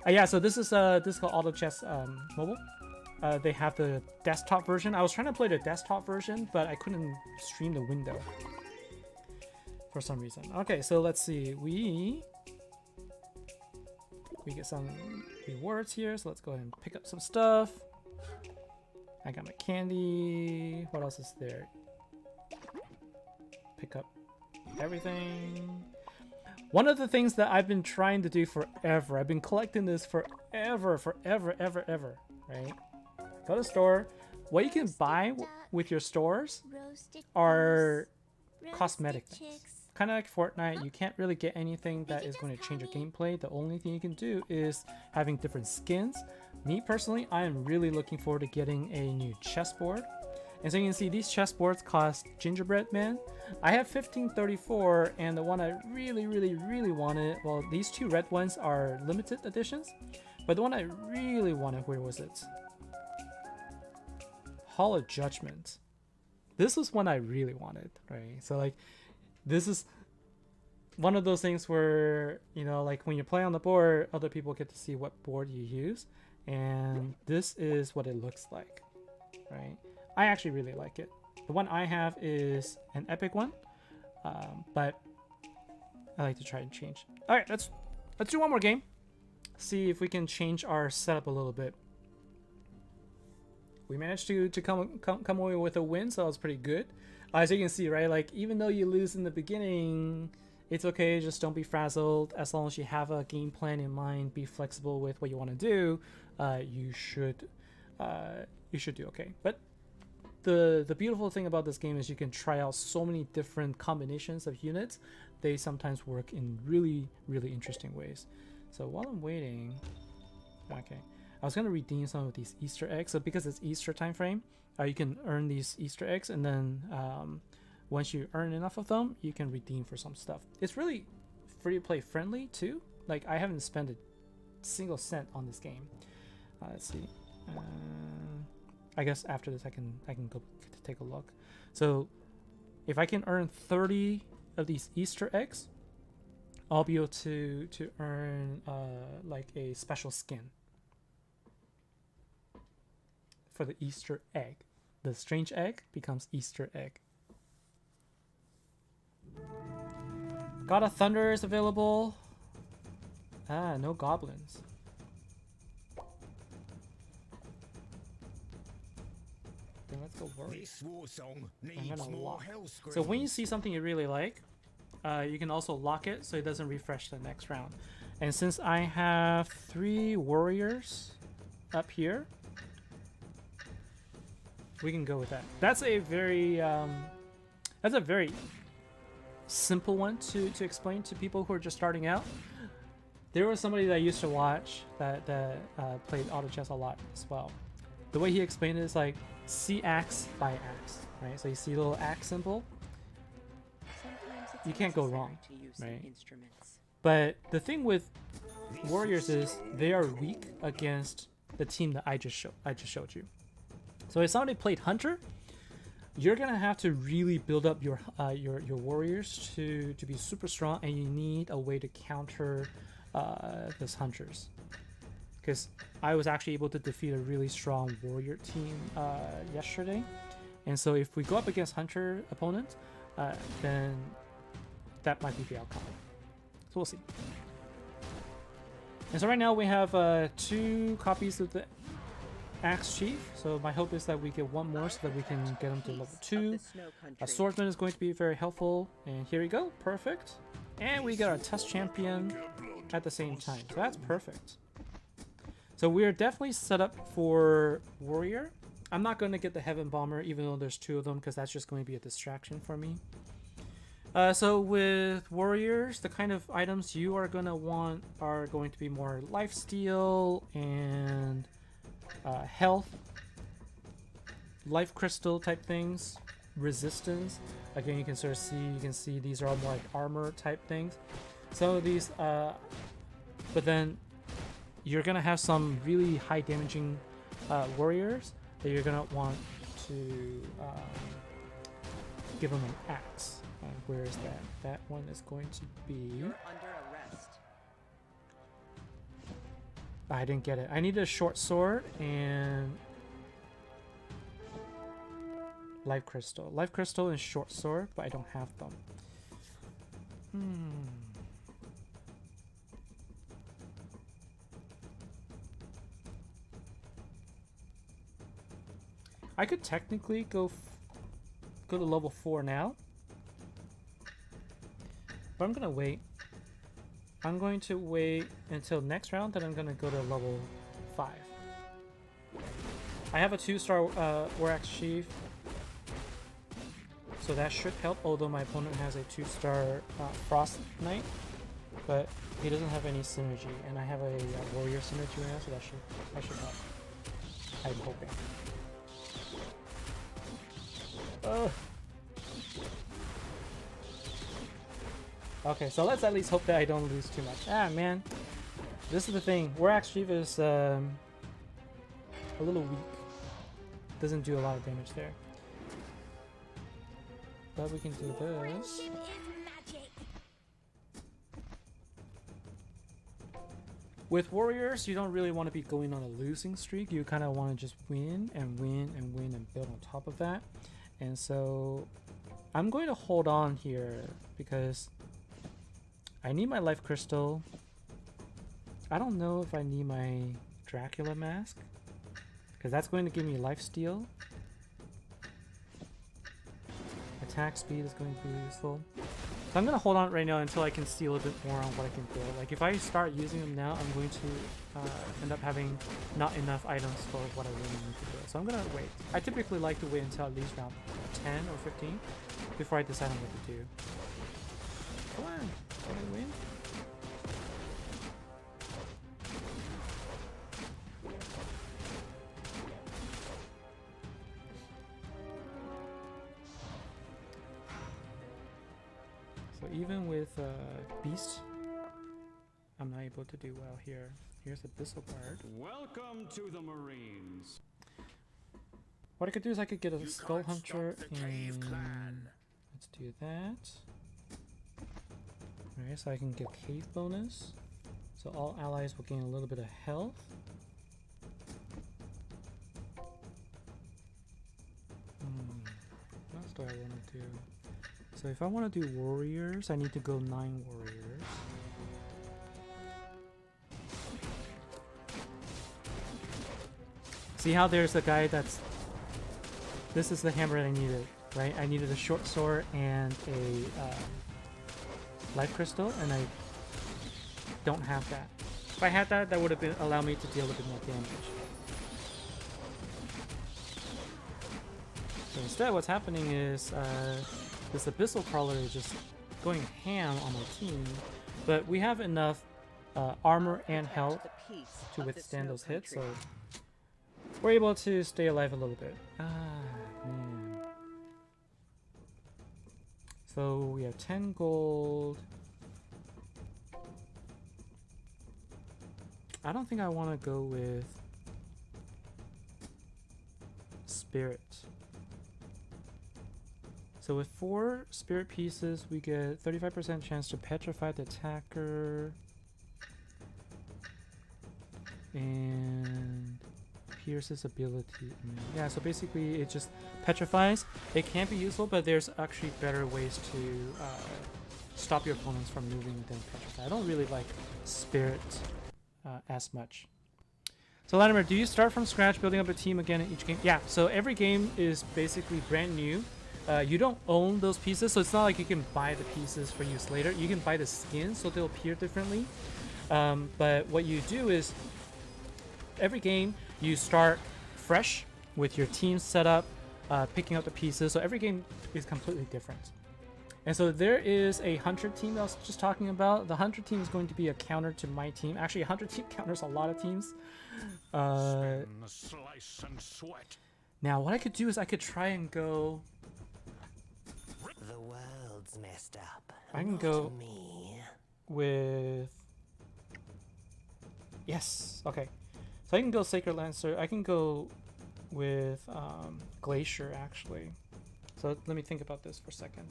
Yeah, so this is called Auto Chess Mobile. They have the desktop version. I was trying to play the desktop version, but I couldn't stream the window for some reason. Okay, so let's see. We get some rewards here, so let's go ahead and pick up some stuff. I got my candy. What else is there? Pick up everything. One of the things that I've been trying to do forever, I've been collecting this forever, right? Go to the store. What you can buy with your stores are cosmetic things. Kind of like Fortnite, you can't really get anything that is going to change your gameplay. The only thing you can do is having different skins. Me personally, I am really looking forward to getting a new chessboard. And so you can see these chessboards cost gingerbread man. I have 1534, and the one I really wanted, well, these 2 red ones are limited editions, but the one I really wanted, where was it? Hall of Judgment. This was one I really wanted, right? So like, this is one of those things where, you know, like when you play on the board, other people get to see what board you use, and this is what it looks like, right? I actually really like it. The one I have is an epic one, but I like to try and change. All right, let's do one more game. See if we can change our setup a little bit. We managed to come away with a win, so that was pretty good. As you can see, right, like even though you lose in the beginning, it's okay. Just don't be frazzled. As long as you have a game plan in mind, be flexible with what you want to do. You should do okay. But the beautiful thing about this game is you can try out so many different combinations of units. They sometimes work in really interesting ways. So while I'm waiting, okay, I was gonna redeem some of these Easter eggs. So because it's Easter time frame, you can earn these Easter eggs, and then once you earn enough of them, you can redeem for some stuff. It's really free to play friendly too. Like I haven't spent a single cent on this game. Let's see. I guess after this I can go to take a look. So if I can earn 30 of these Easter eggs, I'll be able to earn like a special skin for the Easter egg. The strange egg becomes Easter egg. God of Thunder is available. Ah, no goblins. Then let's go warrior. This war song I'm needs gonna more lock. hell So when you screams. see something you really like, you can also lock it so it doesn't refresh the next round. And since I have 3 warriors up here, we can go with that. That's a very simple one to explain to people who are just starting out. There was somebody that I used to watch that played auto chess a lot as well. The way he explained it is like, see axe by axe, right? So you see the little axe symbol, Sometimes it's you can't go necessary wrong, to use some right? instruments. But the thing with warriors is they are weak against the team that I just showed you. So if somebody played hunter, you're gonna have to really build up your warriors to be super strong, and you need a way to counter those hunters. Because I was actually able to defeat a really strong warrior team yesterday, and so if we go up against hunter opponents, then that might be the outcome. So we'll see. And so right now we have 2 copies of the Axe Chief. So my hope is that we get 1 more so that we can get him to level 2. A swordsman is going to be very helpful. And here we go. Perfect. And we got our test champion at the same time. So that's perfect. So we are definitely set up for warrior. I'm not going to get the heaven bomber even though there's 2 of them, because that's just going to be a distraction for me. So with warriors, the kind of items you are going to want are going to be more lifesteal and health, life crystal type things, resistance. Again, you can sort of see these are all more like armor type things. So these, but then you're gonna have some really high damaging warriors that you're gonna want to give them an axe. Where is that? That one is going to be. You're under arrest. I didn't get it. I need a short sword and life crystal. Life crystal and short sword, but I don't have them. I could technically go to level 4 now, but I'm gonna wait. I'm going to wait until next round, then I'm gonna go to level 5. I have a 2-star War Axe Chief, so that should help, although my opponent has a 2-star Frost Knight, but he doesn't have any synergy, and I have a warrior synergy right now, so that should help. I'm hoping. Ugh. Okay, so let's at least hope that I don't lose too much. Ah, man. This is the thing. War Axe Chief is a little weak. Doesn't do a lot of damage there. But we can do this. With warriors, you don't really want to be going on a losing streak. You kind of want to just win and win and win and build on top of that. And so I'm going to hold on here because I need my life crystal. I don't know if I need my Dracula mask, because that's going to give me life steal. Attack speed is going to be useful. So I'm going to hold on right now until I can see a little bit more on what I can build. Like if I start using them now, I'm going to end up having not enough items for what I really need to build. So I'm going to wait. I typically like to wait until at least round 10 or 15 before I decide on what to do. Come on, can I win? So even with Beast, I'm not able to do well here. Here's Abyssal Guard. Welcome to the Marines. What I could do is I could get a You Skull can't Hunter stop the Cave and Clan. let's do that. Alright, so I can get cave bonus. So all allies will gain a little bit of health. What else do I want to do? So if I want to do warriors, I need to go 9 warriors. See how there's a guy that's... This is the hammer that I needed, right? I needed a short sword and a life crystal, and I don't have that. If I had that, that would have been allowed me to deal a bit more damage. So instead, what's happening is this abyssal crawler is just going ham on my team, but we have enough armor and health to withstand those hits, so we're able to stay alive a little bit. Ah, man. So we have 10 gold. I don't think I want to go with spirit. So with 4 spirit pieces, we get 35% chance to petrify the attacker. And pierces ability. Yeah, so basically it just petrifies. It can be useful, but there's actually better ways to stop your opponents from moving than petrify. I don't really like spirit as much. So Latimer, do you start from scratch building up a team again in each game? Yeah, so every game is basically brand new. You don't own those pieces, so it's not like you can buy the pieces for use later. You can buy the skins, so they'll appear differently. But what you do is every game you start fresh with your team set up, picking up the pieces. So every game is completely different. And so there is a hunter team that I was just talking about. The hunter team is going to be a counter to my team. Actually, a hunter team counters a lot of teams. Slice and sweat. Now, what I could do is I could try and go... The world's messed up. I can Not go me. with... Yes, okay. So I can go Sacred Lancer. I can go with Glacier, actually. So let me think about this for a second.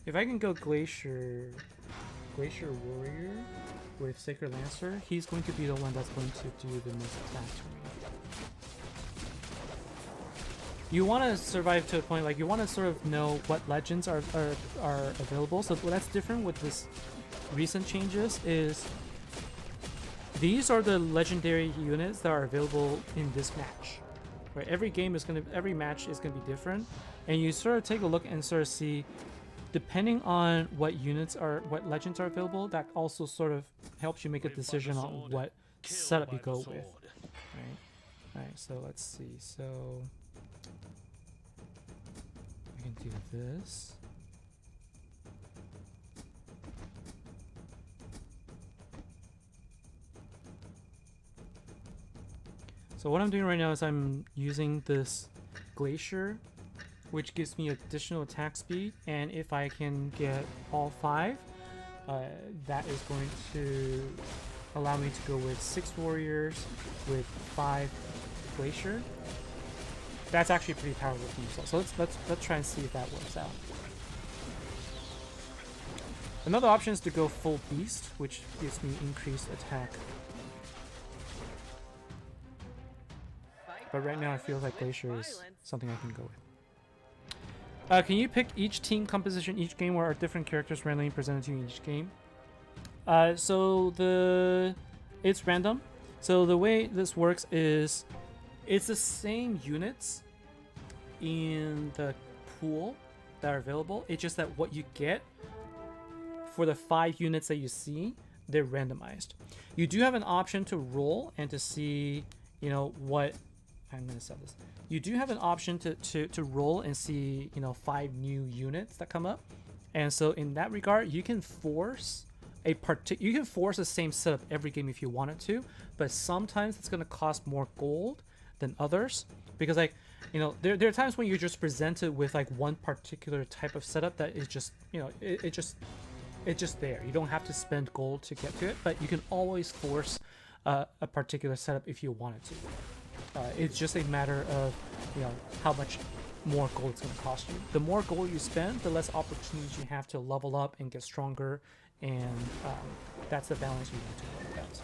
If I can go Glacier Warrior with Sacred Lancer, he's going to be the one that's going to do the most attacks for me. You want to survive to a point, like you want to sort of know what legends are available. So what's different with this recent changes is these are the legendary units that are available in this match. Right? Every match is gonna be different, and you sort of take a look and sort of see, depending on what legends are available, that also sort of helps you make a decision on what setup you go with. Right? Alright, so let's see. So I can do this. So what I'm doing right now is I'm using this Glacier, which gives me additional attack speed, and if I can get all 5, that is going to allow me to go with 6 warriors with 5 Glacier. That's actually a pretty powerful team. So let's try and see if that works out. Another option is to go full beast, which gives me increased attack. But right now I feel like Glacier is something I can go with. Can you pick each team composition each game, or are different characters randomly presented to you in each game? It's random. So the way this works is it's the same units in the pool that are available. It's just that what you get for the 5 units that you see, they're randomized. You do have an option to roll and to see, you know, what... I'm going to set this. You do have an option to roll and see, you know, 5 new units that come up. And so in that regard, you can force the same setup every game if you wanted to, but sometimes it's going to cost more gold than others, because, like, you know, there are times when you're just presented with like one particular type of setup that is just, you know, it's just there. You don't have to spend gold to get to it, but you can always force a particular setup if you wanted to. It's just a matter of, you know, how much more gold it's going to cost you. The more gold you spend, the less opportunities you have to level up and get stronger, and that's the balance you need to work out.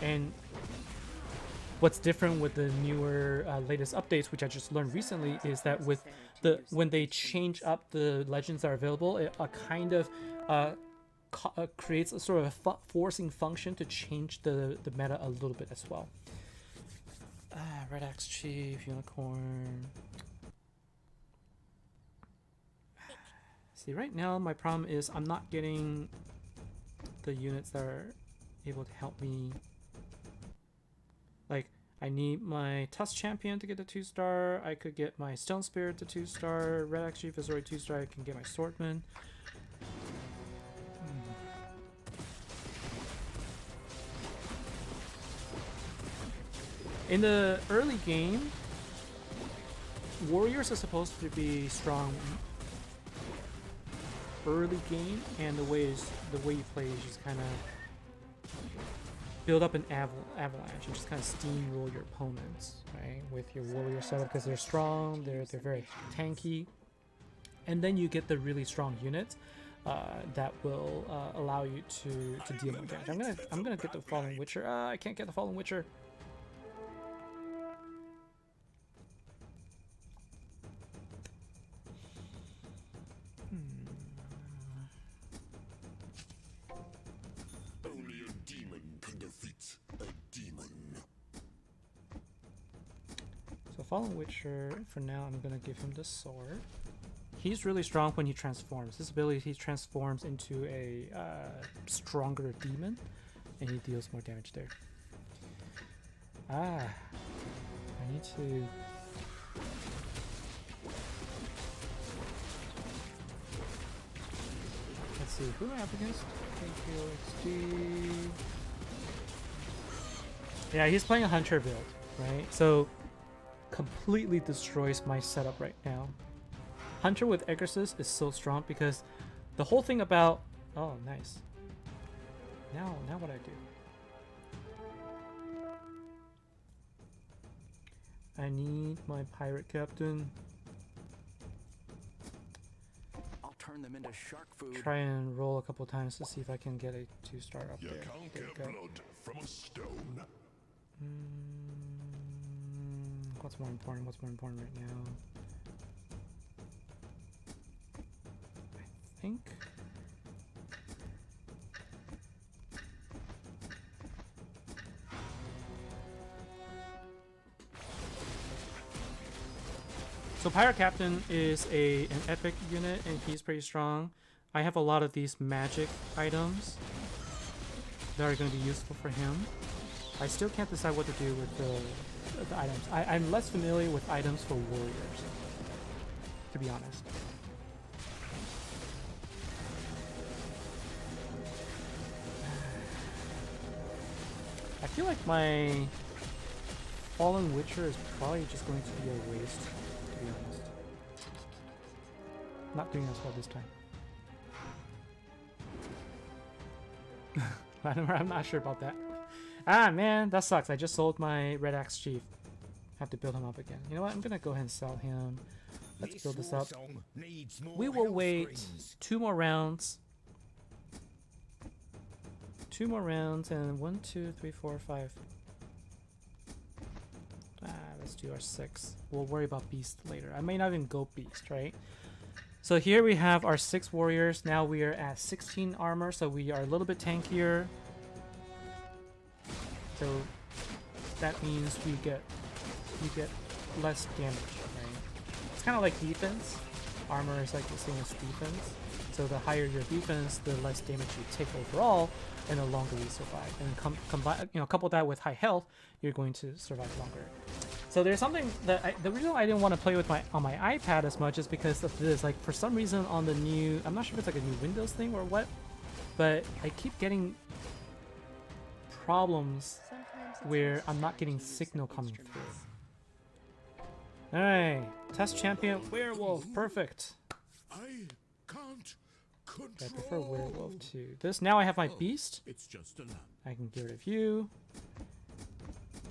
And what's different with the newer latest updates, which I just learned recently, is that with when they change up the legends that are available, it kind of creates a sort of a forcing function to change the meta a little bit as well. Red Axe Chief, Unicorn. See, right now my problem is I'm not getting the units that are able to help me. Like, I need my Tusk Champion to get a 2-star. I could get my Stone Spirit to 2-star. Red Axe Chief is already 2-star. I can get my Swordman. In the early game, warriors are supposed to be strong early game, and the way you play is just kind of build up an avalanche and just kind of steamroll your opponents, right? With your warrior setup, because they're strong, they're very tanky, and then you get the really strong units that will allow you to deal more damage. I'm gonna get the Fallen Witcher. I can't get the Fallen Witcher. Only a demon can defeat a demon. So Fallen Witcher, for now, I'm gonna give him the sword. He's really strong when he transforms. His ability, he transforms into a stronger demon, and he deals more damage there. I need to... Let's see, who am I up against? XD. Yeah, he's playing a hunter build, right? So, completely destroys my setup right now. Hunter with Exorcist is so strong because the whole thing about... Oh, nice. Now what I do? I need my pirate captain. I'll turn them into shark food. Try and roll a couple times to see if I can get a 2-star up You there. can't There we get go. blood from a stone. What's more important? What's more important right now? I think. So Pirate Captain is an epic unit, and he's pretty strong. I have a lot of these magic items that are going to be useful for him. I still can't decide what to do with the items. I'm less familiar with items for warriors, to be honest. I feel like my Fallen Witcher is probably just going to be a waste, to be honest. Not doing as well this time. I'm not sure about that. Ah, man, that sucks. I just sold my Red Axe Chief. Have to build him up again. You know what? I'm gonna go ahead and sell him. Let's build this up. We will wait 2 more rounds. 2 more rounds, and 1, 2, 3, 4, 5. Let's do our 6. We'll worry about Beast later. I may not even go Beast, right? So here we have our 6 warriors. Now we are at 16 armor, so we are a little bit tankier. So that means we get less damage, right? It's kind of like defense. Armor is like the same as defense. So the higher your defense, the less damage you take overall, and the longer you survive. And couple that with high health, you're going to survive longer. So there's something that the reason I didn't want to play with on my iPad as much is because of this. Like, for some reason on the new, I'm not sure if it's like a new Windows thing or what, but I keep getting problems where I'm not getting signal coming through. Alright, Test Champion Werewolf, perfect. I can't control. I prefer Werewolf to this. Now I have my Beast. It's just a lamp. I can get rid of you.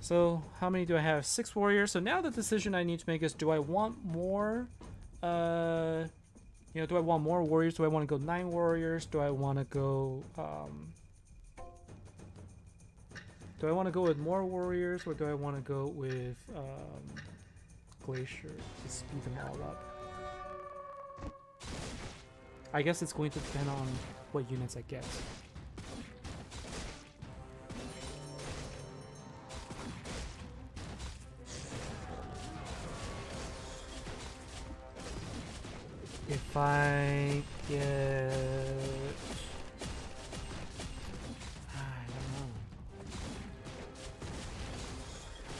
So how many do I have? 6 warriors. So now the decision I need to make is, do I want more do I want more warriors? Do I want to go 9 warriors? Do I want to go Do I want to go with more warriors or do I want to go with glacier to speed them all up? I guess it's going to depend on what units I get. If I get... I don't know.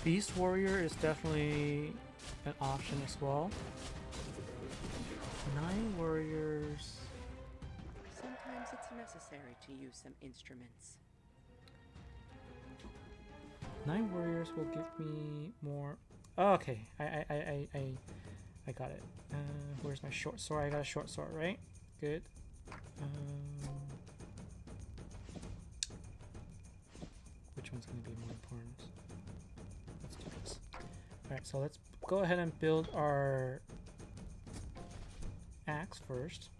Beast Warrior is definitely an option as well. 9 warriors... Sometimes it's necessary to use some instruments. 9 warriors will give me more... Oh, okay, I got it. Where's my short sword? I got a short sword, right? Good. Which one's going to be more important? Let's do this. Alright, so let's go ahead and build our axe first.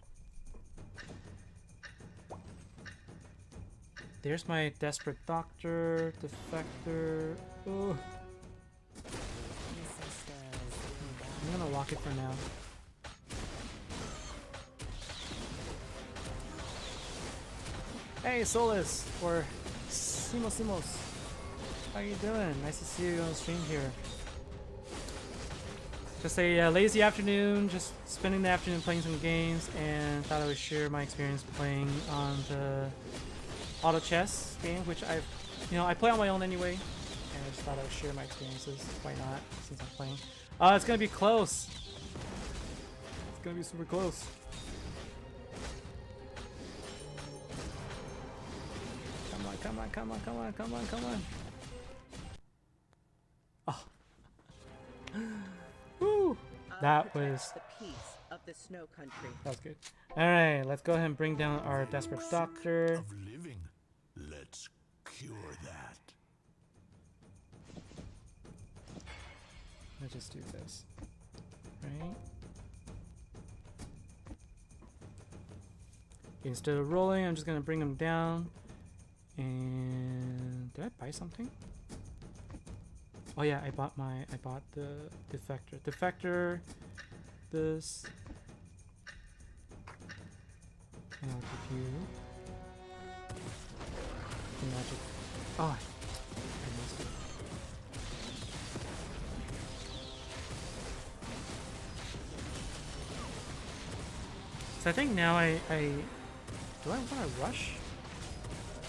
There's my Desperate Doctor, Defector. Ooh. I'm gonna lock it for now. Hey Solus, or Simos. How you doing? Nice to see you on the stream here. Just a lazy afternoon, just spending the afternoon playing some games, and thought I would share my experience playing on the auto chess game, which I play on my own anyway, and I just thought I would share my experiences. Why not? Since I'm playing. It's gonna be close. It's gonna be super close. Come on. Oh. Woo! That was... the peace of the snow country. That was good. Alright, let's go ahead and bring down our Desperate Doctor. Of living. Let's cure that. Let's just do this. Right? Instead of rolling, I'm just gonna bring him down. And did I buy something? Oh yeah, I bought the defector. Defector, this, and I'll give you the magic. Oh, I missed it. So I think now I do I want to rush?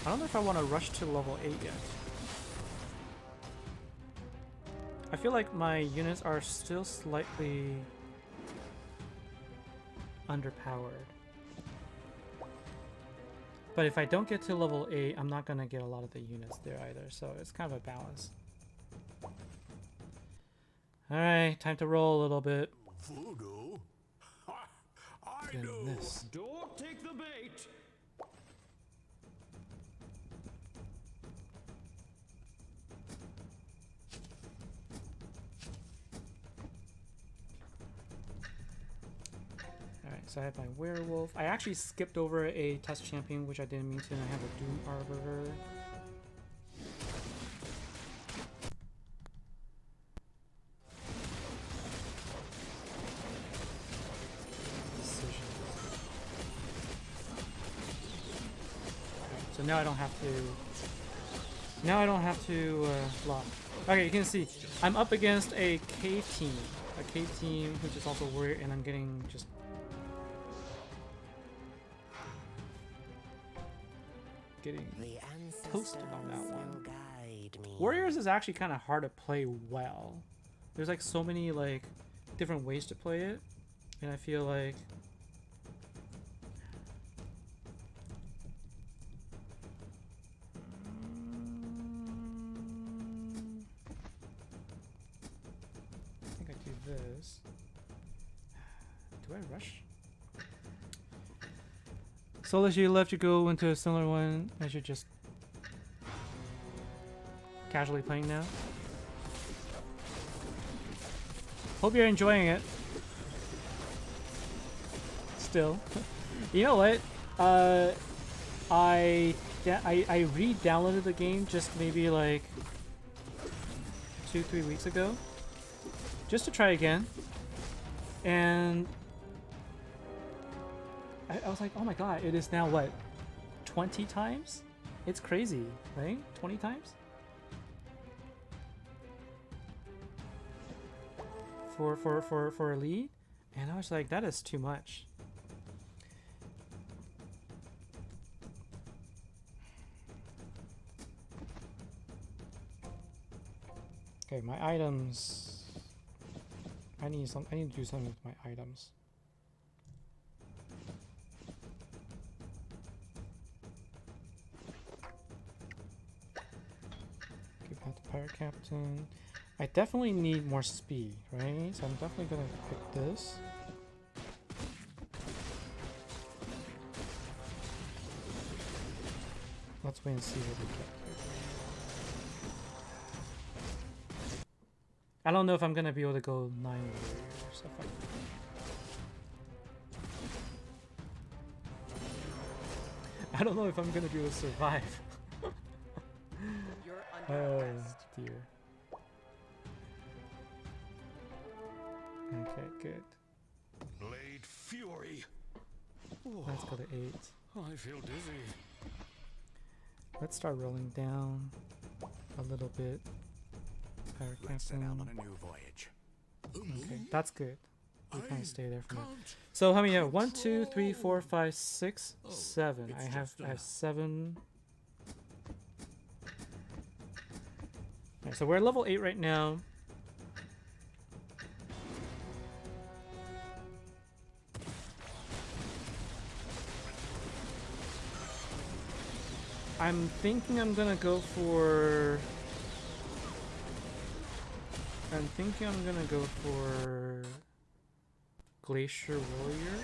I don't know if I want to rush to level 8 yet. I feel like my units are still slightly underpowered. But if I don't get to level 8, I'm not going to get a lot of the units there either, so it's kind of a balance. Alright, time to roll a little bit. Voodoo? I Then know. this. Don't take the bait. Alright, so I have my werewolf. I actually skipped over a test champion, which I didn't mean to, and I have a Doom Arbiter. So now I don't have to. Now I don't have to lock. Okay, you can see I'm up against a cave team, which is also warrior, and I'm getting just toasted on that one. Warriors is actually kind of hard to play well. There's like so many like different ways to play it, and I feel like. This. Do I rush? So as you left, you go into a similar one as you're just casually playing now. Hope you're enjoying it. Still. You know what? I I re-downloaded the game just maybe like 2-3 weeks ago, just to try again, and I was like, oh my god, it is now what, 20 times? It's crazy, right? 20 times? For a lead? And I was like, that is too much. Okay, my items. I need to do something with my items. Give that to Pirate Captain. I definitely need more speed, right? So I'm definitely gonna pick this. Let's wait and see what we get here. I don't know if I'm gonna be able to go 9 warriors if I don't know if I'm gonna be able to survive. You're under Oh arrest. dear. Okay, good. Blade Fury. Let's go to 8. I feel dizzy. Let's start rolling down a little bit. Pirate Let's set out on Captain. a new voyage. Okay, that's good. We kind of stay there for now. So how many? 1, 2, 3, 4, 5, 6, 7. I have 7. Alright, so we're at level 8 right now. I'm thinking I'm gonna go for... Glacier Warrior.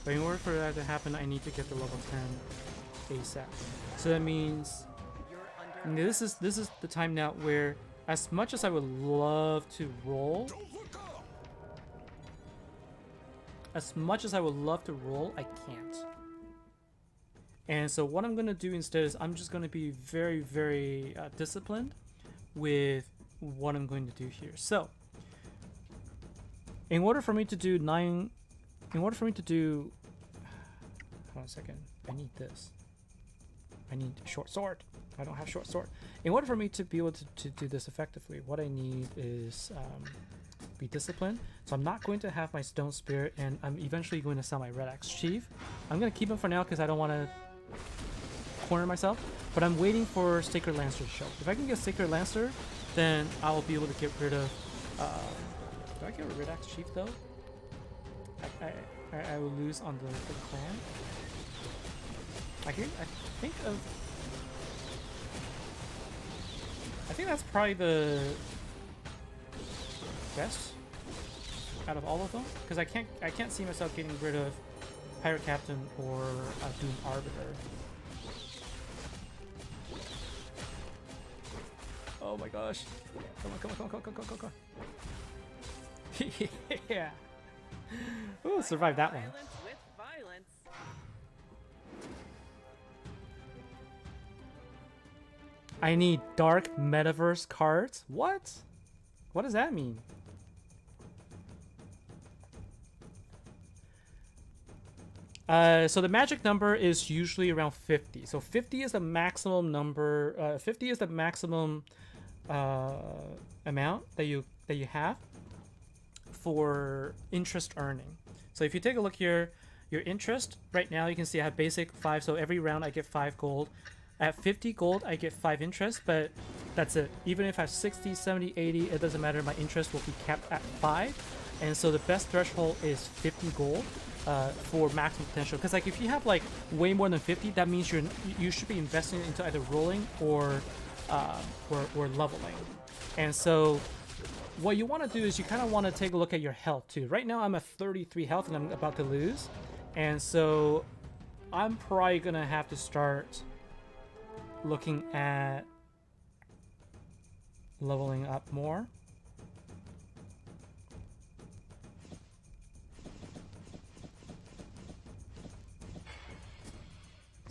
But in order for that to happen, I need to get the level 10 ASAP. So that means You're under this is the time now where, as much as I would love to roll, I can't. And so what I'm gonna do instead is I'm just gonna be very, very disciplined with what I'm going to do here. So in order for me to do hold on a second, I need this. I need a short sword. I don't have short sword. In order for me to be able to do this effectively, what I need is be disciplined. So I'm not going to have my Stone Spirit, and I'm eventually going to sell my Red Axe Chief. I'm going to keep him for now because I don't want to corner myself, but I'm waiting for Sacred Lancer to show. If I can get Sacred Lancer, then I'll be able to get rid of... do I get a Red Axe Chief though? I will lose on the clan. I think that's probably the best out of all of them, because I can't see myself getting rid of Pirate Captain or Doom Arbiter. Oh my gosh! Come on! Yeah. Ooh, survived that one. violence with violence. I need Dark Metaverse cards? What? What does that mean? So the magic number is usually around 50. So 50 is the maximum number. 50 is the maximum amount that you have for interest earning. So if you take a look here, your interest right now, you can see I have basic 5. So every round I get 5 gold. At 50 gold, I get 5 interest, but that's it. Even if I have 60, 70, 80, it doesn't matter. My interest will be capped at 5. And so the best threshold is 50 gold for maximum potential. Because like if you have like way more than 50, that means you should be investing into either rolling or leveling. And so what you want to do is you kind of want to take a look at your health too. Right now I'm at 33 health and I'm about to lose. And so I'm probably going to have to start looking at leveling up more.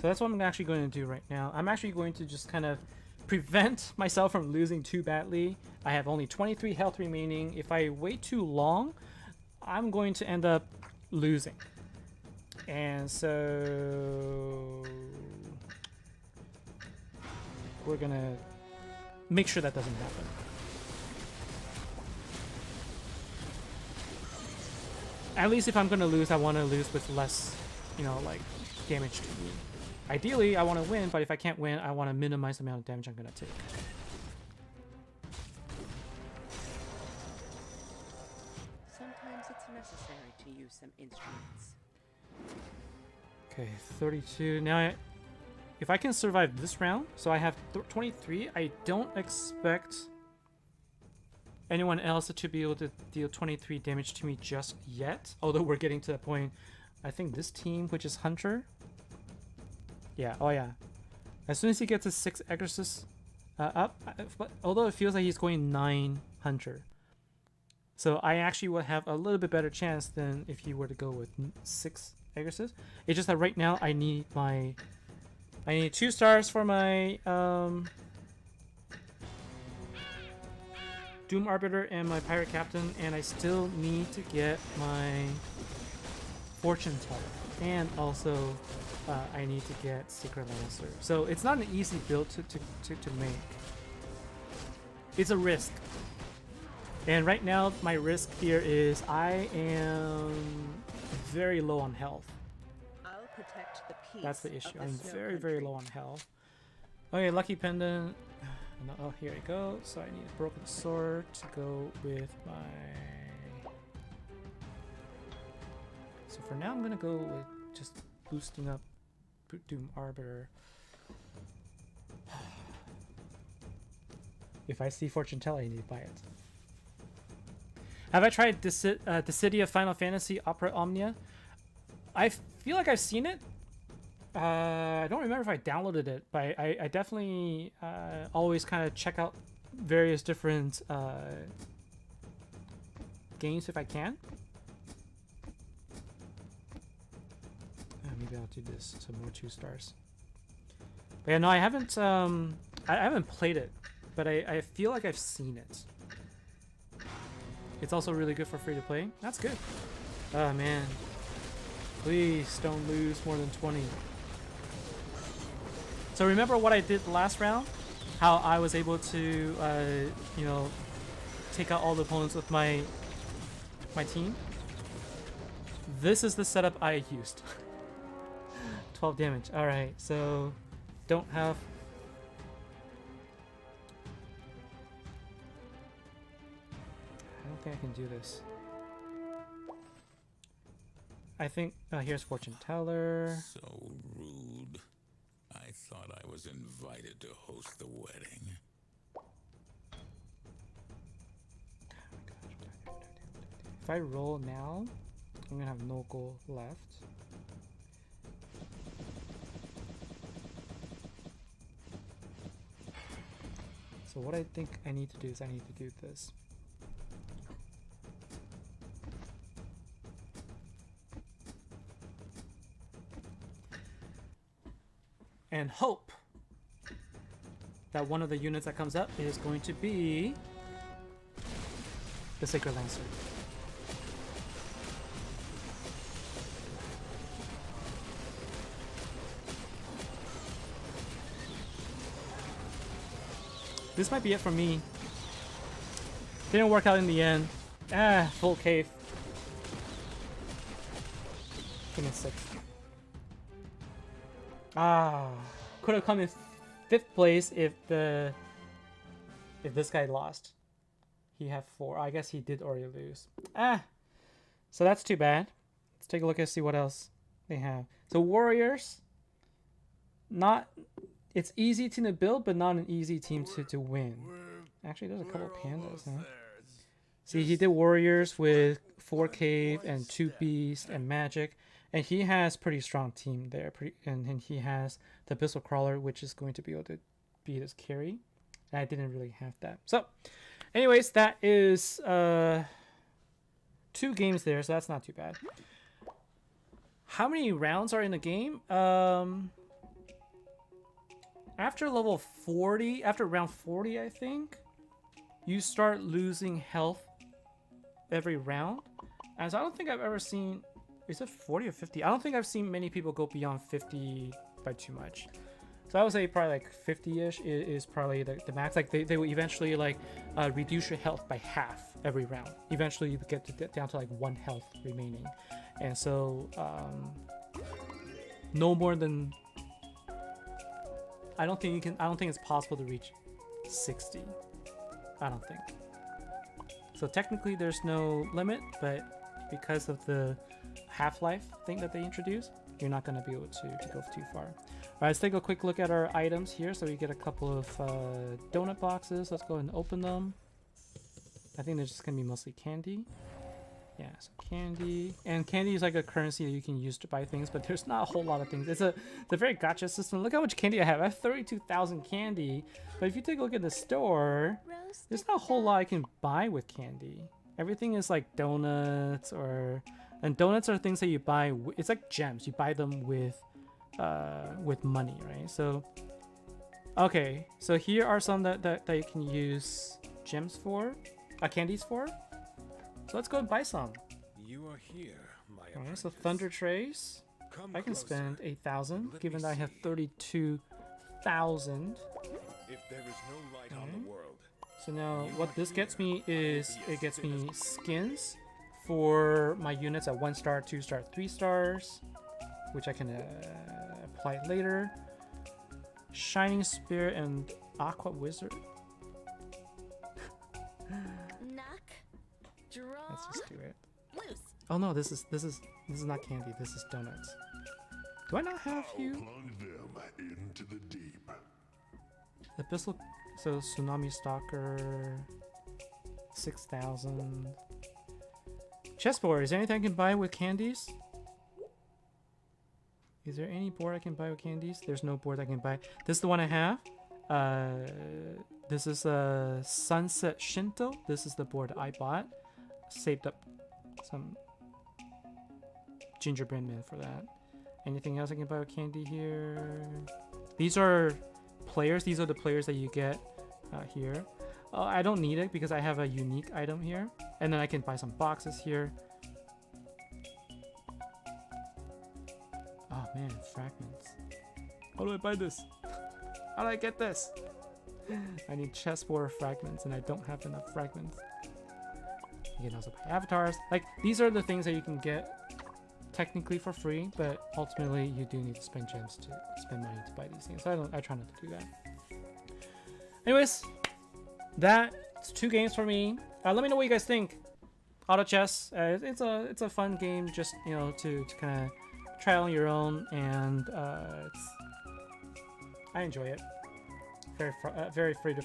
So that's what I'm actually going to do right now. I'm actually going to just kind of prevent myself from losing too badly. I have only 23 health remaining. If I wait too long, I'm going to end up losing. And so we're going to make sure that doesn't happen. At least if I'm going to lose, I want to lose with less, you know, like damage to me. Ideally, I want to win, but if I can't win, I want to minimize the amount of damage I'm going to take. Sometimes it's necessary to use some instruments. Okay, 32. Now, if I can survive this round, so I have 23, I don't expect anyone else to be able to deal 23 damage to me just yet. Although we're getting to the point, I think this team, which is Hunter. Yeah, oh yeah. As soon as he gets his 6 exorcists up, although it feels like he's going 9 Hunter. So I actually would have a little bit better chance than if he were to go with 6 exorcists. It's just that right now I need 2 stars for my Doom Arbiter and my Pirate Captain, and I still need to get my Fortune Teller, and also I need to get Secret Lancer. So it's not an easy build to make. It's a risk. And right now my risk here is I am very low on health. I'll protect the peace. That's the issue. Of the I'm Snow very Country. low on health. Okay, Lucky Pendant. Oh, here we go. So I need a Broken Sword to go with my... So for now I'm gonna go with just boosting up Doom Arbiter. If I see Fortune Teller, I need to buy it. Have I tried the City of Final Fantasy Opera Omnia? I feel like I've seen it. I don't remember if I downloaded it, but I definitely always kind of check out various different games if I can. Maybe I'll do this. Some more 2 stars. But yeah, no, I haven't played it, but I feel like I've seen it. It's also really good for free to play. That's good. Oh man. Please don't lose more than 20. So remember what I did last round? How I was able to, you know, take out all the opponents with my team? This is the setup I used. 12 damage. Alright, so don't have... I don't think I can do this. I think... here's Fortune Teller. So rude. I thought I was invited to host the wedding. If I roll now, I'm gonna have no goal left. So what I think I need to do is I need to do this. And hope that one of the units that comes up is going to be the Sacred Lancer. This might be it for me. Didn't work out in the end. Full cave. Give me 6. Could have come in 5th place if this guy lost. He had 4. I guess he did already lose. So that's too bad. Let's take a look and see what else they have. So Warriors, it's easy team to build, but not an easy team to win. Actually, there's a couple of pandas, huh? See, he did Warriors with 4 Cave and 2 Beast and Magic. And he has pretty strong team there. And he has the Abyssal Crawler, which is going to be able to beat his carry. And I didn't really have that. So, anyways, that is 2 games there, so that's not too bad. How many rounds are in the game? after level 40, after round 40, I think, you start losing health every round. And so I don't think I've ever seen, is it 40 or 50? I don't think I've seen many people go beyond 50 by too much. So I would say probably like 50-ish is probably the max. Like they will eventually like reduce your health by half every round. Eventually you get down to like 1 health remaining. And so no more than, I don't think it's possible to reach 60. I don't think. So technically there's no limit, but because of the half-life thing that they introduced, you're not going to be able to go too far. All right, let's take a quick look at our items here. So we get a couple of donut boxes. Let's go ahead and open them. I think they're just going to be mostly candy. Yeah, so candy. And candy is like a currency that you can use to buy things, but there's not a whole lot of things. It's a very gacha system. Look how much candy I have. I have 32,000 candy. But if you take a look at the store, there's not a whole lot I can buy with candy. Everything is like donuts and donuts are things that you buy. It's like gems. You buy them with money, right? So, okay. So here are some that you can use gems for, candies for. So let's go and buy some. You are here, my Alright, so thunder trays. I can spend 8,000, given that I have 32,000. If there is no light on the world. So now what this gets me is it gets me skins for my units at 1 star, 2 star, 3 stars, which I can apply later. Shining Spirit and Aqua Wizard. Let's just do it. Oh no, this is not candy. This is donuts. Do I not have you? Plunge them into the deep. Abyssal, so Tsunami Stalker, 6,000. Chessboard. Is there anything I can buy with candies? Is there any board I can buy with candies? There's no board I can buy. This is the one I have. This is a Sunset Shinto. This is the board I bought. Saved up some gingerbread men for that. Anything else I can buy with candy here? These are players. These are the players that you get here. I don't need it because I have a unique item here. And then I can buy some boxes here. Oh man, fragments. How do I buy this? How do I get this? I need chessboard fragments and I don't have enough fragments. You can also buy avatars. Like, these are the things that you can get technically for free, but ultimately you do need to spend gems to spend money to buy these things. So I try not to do that. Anyways, that's 2 games for me. Let me know what you guys think. Auto chess, it's a fun game, just to kind of try on your own, and I enjoy it. Very free to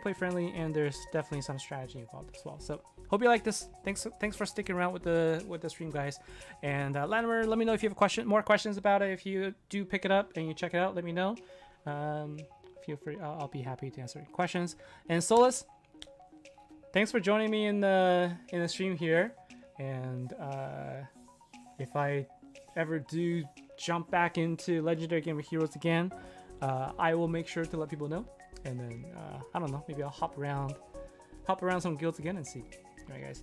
play friendly, and there's definitely some strategy involved as well. So hope you like this. Thanks for sticking around with the stream, guys. And Latimer, let me know if you have more questions about it. If you do pick it up and you check it out, let me know. Feel free. I'll be happy to answer your questions. And Solus, thanks for joining me in the stream here. And if I ever do jump back into Legendary Game of Heroes again, I will make sure to let people know. And then I don't know, maybe I'll hop around some guilds again and see. All right, guys.